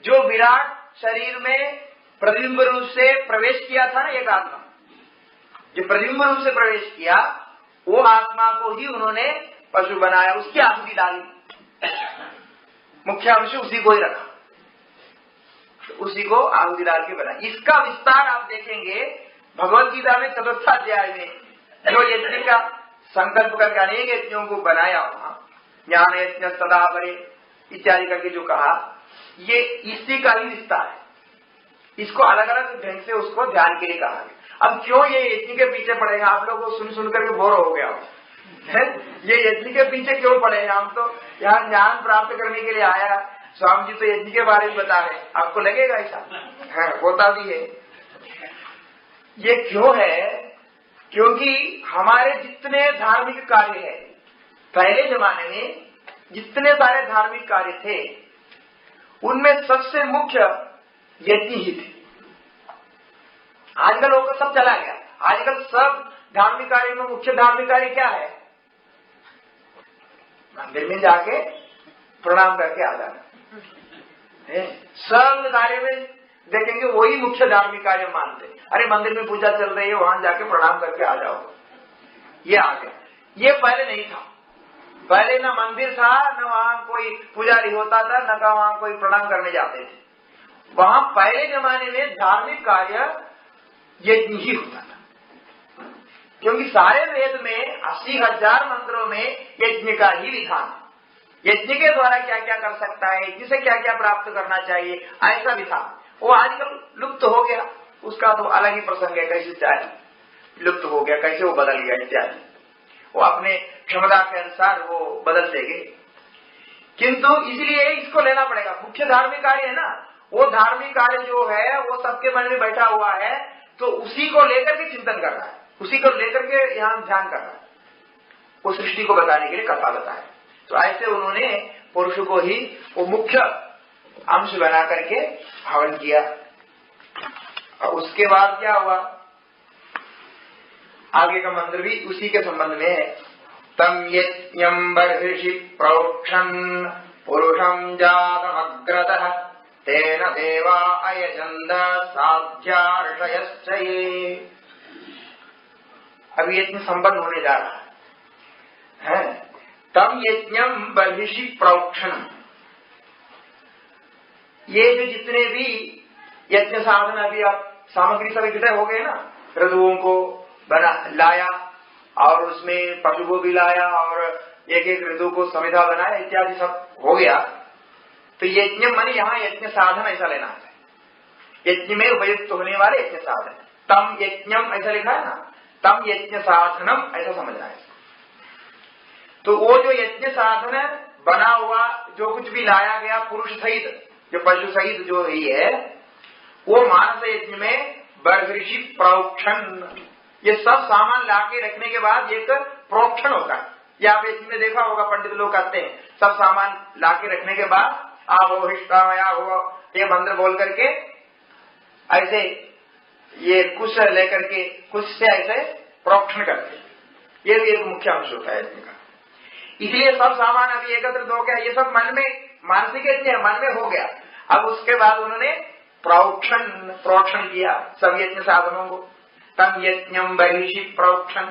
जो विराट शरीर में प्रतिबिंब रूप से प्रवेश किया था ना। एक आत्मा जो प्रतिबिंब रूप से प्रवेश किया, वो आत्मा को ही उन्होंने पशु बनाया, उसकी आहुति डाली, मुख्य अंश उसी को ही रखा, तो उसी को आहुति डाल के बनाया। इसका विस्तार आप देखेंगे भगवत गीता में 4th अध्याय में, जो यज्ञ का संकल्प करके अनेक यज्ञों को बनाया, वहां ज्ञान यज्ञ सदा परे इत्यादि करके जो कहा, ये इसी का ही विस्तार है। इसको अलग अलग ढंग से उसको ध्यान के लिए कहा गया। अब क्यों ये यज्ञ के पीछे पड़ेगा, आप लोग को सुन करके बोर हो गया है? ये यज्ञ के पीछे क्यों पड़े? हम तो यहाँ ज्ञान प्राप्त करने के लिए आया, स्वामी जी तो यज्ञ के बारे में बता रहे, आपको लगेगा ऐसा? है, होता भी है। ये क्यों है? क्योंकि हमारे जितने धार्मिक कार्य है, पहले जमाने में जितने सारे धार्मिक कार्य थे, उनमें सबसे मुख्य यज्ञ ही थे। आजकल लोगों को सब चला गया। आजकल सब धार्मिक कार्य में मुख्य धार्मिक कार्य क्या है? मंदिर में जाके प्रणाम करके आ जाना। सब कार्य में देखेंगे वही मुख्य धार्मिक कार्य मानते। अरे मंदिर में पूजा चल रही है, वहां जाके प्रणाम करके आ जाओ, ये आ गया। ये पहले नहीं था। पहले न मंदिर था, न वहां कोई पुजारी होता था, न वहां कोई प्रणाम करने जाते थे। वहां पहले जमाने में धार्मिक कार्य यज्ञ ही होता था, क्योंकि सारे वेद में 80,000 मंत्रों में यज्ञ का ही विधान, यज्ञ के द्वारा क्या क्या कर सकता है, यज्ञ से क्या क्या प्राप्त करना चाहिए, ऐसा विधान। वो आजकल लुप्त हो गया, उसका तो अलग ही प्रसंग है, कैसे चाहे लुप्त हो गया, कैसे वो बदल गया इत्यादि। वो अपने क्षमता के अनुसार वो बदल देंगे, किंतु इसलिए इसको लेना पड़ेगा। मुख्य धार्मिक कार्य है ना, वो धार्मिक कार्य जो है वो सबके मन में बैठा हुआ है, तो उसी को लेकर के चिंतन कर रहा है, उसी को लेकर के यहाँ ध्यान कर रहा है। वो सृष्टि को बताने के लिए कथा बताए, तो ऐसे उन्होंने पुरुष को ही वो मुख्य अंश बना करके हवन किया। और उसके बाद क्या हुआ, आगे का मंत्र भी उसी के संबंध में है। तम यज्ञं बर्हिषि प्रोक्षन् पुरुषं जातमग्रतः तेन देवा अयजन्द साध्या ऋषयश्च ये। अब यज्ञ संपन्न होने जा रहा है। तम यज्ञम बर्हिषि प्रोक्षणम। ये जो जितने भी यज्ञ साधन अभी आप सामग्री सब इकट्ठे हो गए ना, ऋतुओं को बना लाया और उसमें पशु को भी लाया और एक एक ऋतु को संविधा बनाया इत्यादि सब हो गया। तो यज्ञ मन यहाँ यज्ञ साधन ऐसा लेना है, यज्ञ में उपयुक्त होने वाले यज्ञ साधन। तम यज्ञम ऐसा लिखा है ना, तम यज्ञ साधनम ऐसा समझना है। तो वो जो यज्ञ साधन बना हुआ जो कुछ भी लाया गया पुरुष सहित जो पशु सहित जो ही है, वो मानस यज्ञ में बर्हिषि प्रोक्षण, ये सब सामान लाके रखने के बाद एक प्रोक्षण होता है। ये आप यज्ञ में देखा होगा, पंडित लोग कहते हैं सब सामान लाके रखने के बाद आप हो हिष्टामया हो ये मंत्र बोल करके ऐसे ये कुश लेकर के कुश से ऐसे प्रोक्षण करते हैं। ये भी एक मुख्य अंश होता है यज्ञ का। इसलिए सब सामान अभी एकत्रित हो गया, ये सब मन में मानसिक यज्ञ मन में हो गया। अब उसके बाद उन्होंने प्रोक्षण किया सब यज्ञ साधनों को। तम यज्ञम बर्हिषि प्रोक्षण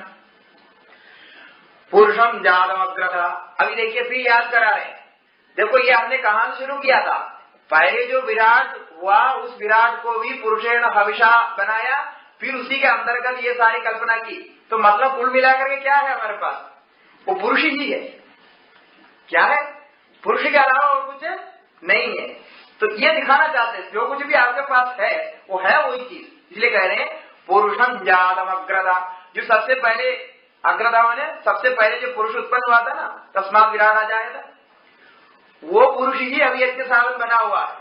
पुरुषम जातमग्रता। अभी देखिए फिर याद करा रहे हैं, देखो ये हमने कहां से शुरू किया था, पहले जो विराट हुआ उस विराट को भी पुरुषेण हविषा बनाया, फिर उसी के अंतर्गत ये सारी कल्पना की। तो मतलब कुल मिलाकर के क्या है हमारे पास, वो पुरुष ही है। क्या है, पुरुष के अलावा और कुछ नहीं है। तो ये दिखाना चाहते हैं जो कुछ भी आपके पास है वो है वही चीज, इसलिए कह रहे हैं पुरुषम जातम अग्रदा। जो सबसे पहले अग्रदा माने सबसे पहले जो पुरुष उत्पन्न हुआ था ना, तस्मात् विराट आ जाएगा, वो पुरुष ही अभी यज्ञ साधन बना हुआ है।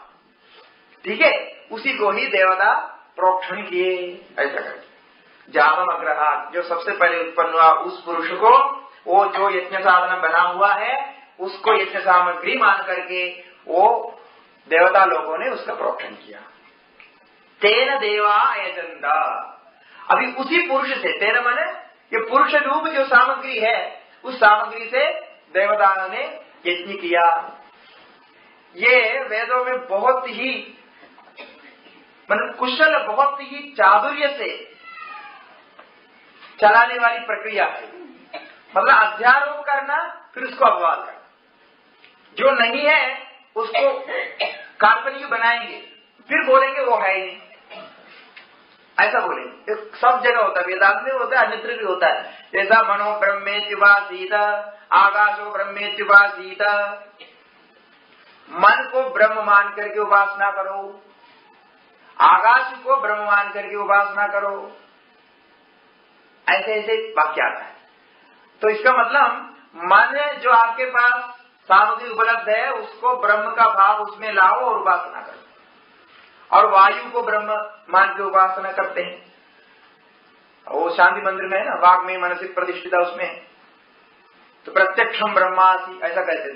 ठीक है, उसी को ही देवता प्रोक्षण किए ऐसा करके। जातम अग्रदा जो सबसे पहले उत्पन्न हुआ उस पुरुष को, वो जो यज्ञ साधन बना हुआ है उसको यज्ञ सामग्री मान करके वो देवता लोगों ने उसका प्रोक्षण किया। तेन देवा यजन्ता। अभी उसी पुरुष से, तेन माने ये पुरुष रूप जो सामग्री है उस सामग्री से देवताओं ने यज्ञ किया। ये वेदों में बहुत ही मतलब कुशल, बहुत ही चातुर्य से चलाने वाली प्रक्रिया है। मतलब अध्यारोप करना फिर उसको अपवाद करना, जो नहीं है उसको काल्पनिक बनाएंगे फिर बोलेंगे वो है ही नहीं, ऐसा बोलेंगे। सब जगह होता है, वेदांत में होता है, अन्यत्र भी होता है। जैसा मनो ब्रह्मेत्युपासीत आकाशो ब्रह्मेत्युपासीत, मन को ब्रह्म मान करके उपासना करो, आकाश को ब्रह्म मान करके उपासना करो, ऐसे ऐसे वाक्य आता है। तो इसका मतलब मन जो आपके पास सामग्री उपलब्ध है उसको ब्रह्म का भाव उसमें लाओ और उपासना करो। और वायु को ब्रह्म मान के उपासना करते हैं, वो शांति मंदिर में है ना, वाग में मनसिक प्रतिष्ठिता उसमें है। तो प्रत्यक्षम ब्रह्मासि ऐसा कहते,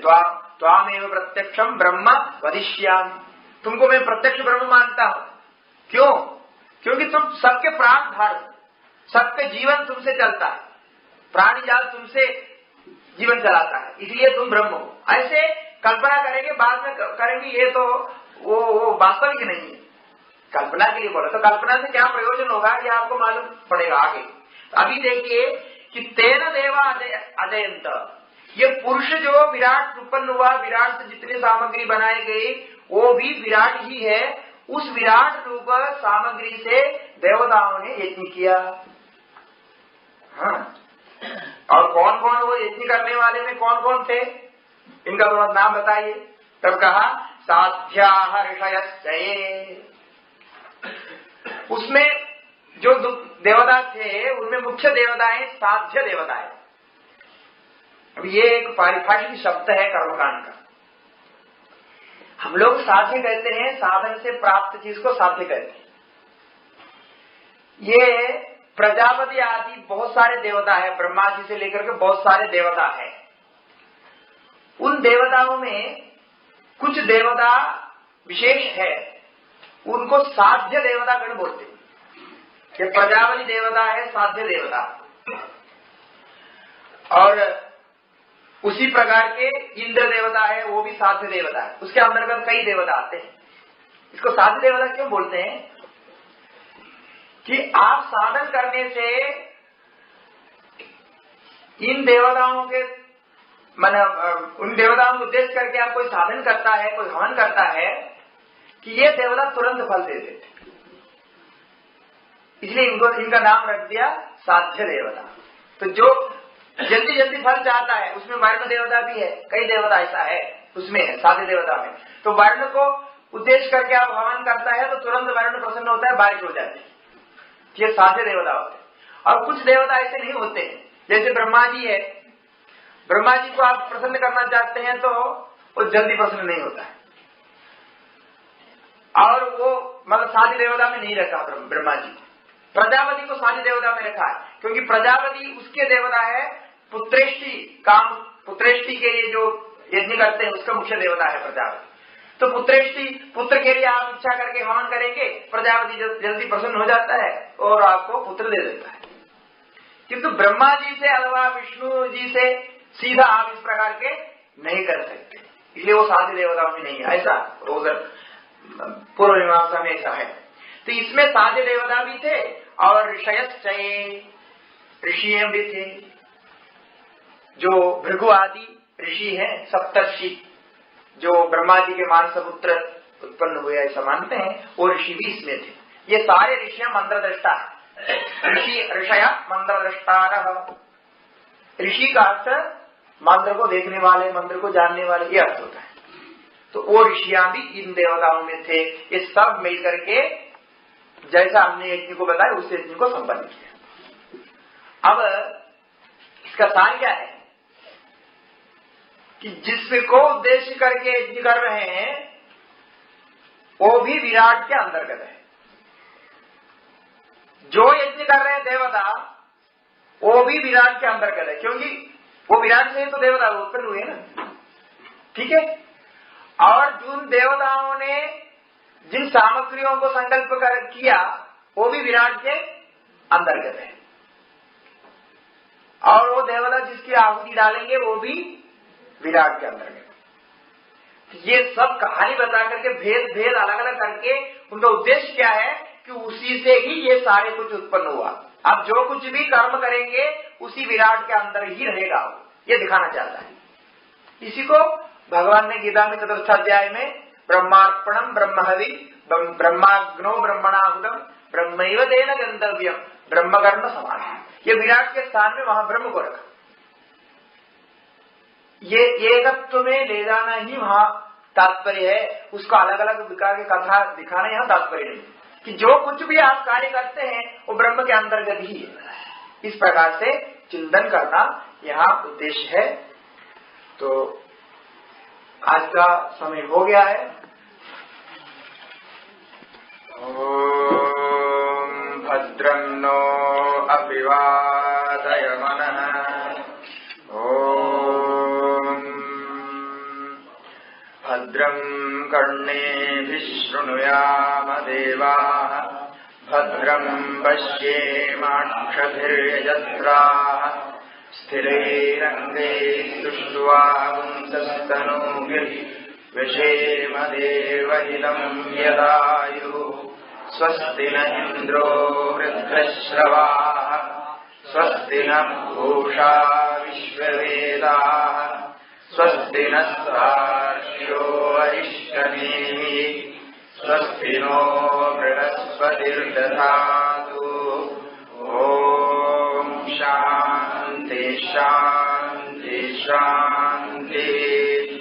त्वामेव प्रत्यक्षम ब्रह्म वदिष्यामि, तुमको मैं प्रत्यक्ष ब्रह्म मानता हूं। क्यों? क्योंकि तुम सबके प्राण धारण, सबके जीवन तुमसे चलता है, प्राणी जाल तुमसे जीवन चलाता है, इसलिए तुम ब्रह्म हो। ऐसे कल्पना करेंगे, बाद में करेंगे, ये तो वो वास्तविक नहीं है, कल्पना के लिए बोला। तो कल्पना से क्या प्रयोजन होगा ये आपको मालूम पड़ेगा आगे। तो अभी देखिए कि तेन देवा अजयंत, ये पुरुष जो विराट उत्पन्न हुआ, विराट से जितनी सामग्री बनाई गई वो भी विराट ही है। उस विराट रूप सामग्री से देवताओं ने यज्ञ किया। हाँ, और कौन कौन वो यज्ञ करने वाले में कौन कौन थे, इनका थोड़ा नाम बताइए। तब कहा साध्या ऋषयश्चये, उसमें जो देवता थे उनमें मुख्य देवताएं साध्य देवताएं। अब ये एक पारिभाषिक शब्द है कर्मकांड का। हम लोग साध्य कहते हैं, साधन से प्राप्त चीज को साध्य कहते हैं। ये प्रजापति आदि बहुत सारे देवता है, ब्रह्मा जी से लेकर के बहुत सारे देवता है। उन देवताओं में कुछ देवता विशेष है, उनको साध्य देवता गण बोलते हैं। ये प्रजापति देवता है साध्य देवता, और उसी प्रकार के इंद्र देवता है, वो भी साध्य देवता है। उसके अंतर्गत कई देवता आते हैं। इसको साध्य देवता क्यों बोलते हैं कि आप साधन करने से इन देवताओं के माने उन देवताओं को उद्देश्य करके आप कोई साधन करता है, कोई हवन करता है कि ये देवता तुरंत फल दे देते, इसलिए इनका नाम रख दिया साध्य देवता। तो जो जल्दी जल्दी फल चाहता है उसमें वर्ण देवता भी है, कई देवता ऐसा है उसमें है, साध्य देवता में। तो वर्ण को उद्देश्य करके आप हवन करता है तो तुरंत वर्ण प्रसन्न होता है, बारिश हो जाती है, ये साध्य देवता होते हैं। और कुछ देवता ऐसे नहीं होते हैं, जैसे ब्रह्मा जी है, ब्रह्मा जी को आप प्रसन्न करना चाहते हैं तो वो जल्दी प्रसन्न नहीं होता है, और वो मतलब साध्य देवता में नहीं रखा ब्रह्मा जी। प्रजापति को साध्य देवता में रखा है, क्योंकि प्रजापति उसके देवता है, पुत्रेष्टि काम, पुत्रेष्टि के लिए जो यज्ञ करते हैं उसका मुख्य देवता है प्रजापति। तो पुत्रेष्टि, पुत्र के लिए आप इच्छा करके हवन करेंगे, प्रजापति जल्दी प्रसन्न हो जाता है और आपको पुत्र दे देता है। किंतु ब्रह्मा जी से अथवा विष्णु जी से सीधा आप इस प्रकार के नहीं कर सकते, इसलिए वो साध्य देवताओं में नहीं है, ऐसा पूर्व मीमांसा में ऐसा है। तो इसमें साध्य देवता भी थे और ऋषयश्चये, ऋषि भी थे, जो भृगु आदि ऋषि हैं, सप्तर्षि जो ब्रह्मा जी के मानसपुत्र उत्पन्न हुए ऐसा मानते हैं, वो ऋषि भी इसमें थे। ये सारे ऋषि मंत्रद्रष्टा, ऋषि ऋषय मंत्रद्रष्टा। ऋषि का अर्थ मंत्र को देखने वाले, मंत्र को जानने वाले, ये अर्थ होता है। तो वो ऋषियां भी इन देवताओं में थे। ये सब मिल करके जैसा हमने यज्ञ को बताया उस यज्ञ को संपन्न किया। अब इसका सार क्या है कि जिसको उद्देश्य करके यज्ञ कर रहे हैं वो भी विराट के अंतर्गत है। जो यज्ञ कर रहे हैं देवता वो भी विराट के अंतर्गत है, क्योंकि वो विराट से ही तो देवता उत्पन्न हुए ना, ठीक है। और जिन देवताओं ने जिन सामग्रियों को संकल्प कर किया वो भी विराट के अंतर्गत है, और वो देवता जिसकी आहुति डालेंगे वो भी विराट के अंतर्गत। ये सब कहानी बता करके भेद भेद अलग अलग करके उनका उद्देश्य क्या है कि उसी से ही ये सारे कुछ उत्पन्न हुआ। अब जो कुछ भी कर्म करेंगे उसी विराट के अंदर ही रहेगा, ये दिखाना चाहता है। इसी को भगवान ने गीता में 4th अध्याय में ब्रह्मार्पणम ब्रह्महवि ब्रह्माग्नो ब्रह्मणाहुतम ब्रह्मैव तेन गंतव्यम ब्रह्मकर्म समान, ये विराट के स्थान में वहां ब्रह्म को रखा। ये एकत्व में ले जाना ही वहां तात्पर्य है, उसको अलग अलग प्रकार की कथा दिखाना यहाँ तात्पर्य नहीं, कि जो कुछ भी आप कार्य करते हैं वो ब्रह्म के अंतर्गत ही है। इस प्रकार से चिंतन करना यहाँ उद्देश्य है। तो आज का समय हो गया है। ओम भद्रं नो अभिवादयमनः, ओम भद्रं कर्णेभिः शृणुयाम देवाः, भद्रं पश्येमाक्षभिर्यजत्राः, स्थिरैरङ्गैस्तुष्ट्वागुंसस्तनूभिः विषेम देवहितं यदायुः। स्वस्ति न इन्द्रो वृद्धश्रवाः, स्वस्ति न पूषा विश्ववेदाः, स्वस्ति नस्तार्क्ष्यो अरिष्टनेमिः, स्वस्ति नो बृहस्पतिर्दधातु। ॐ शान्ति शान्ति शान्ति।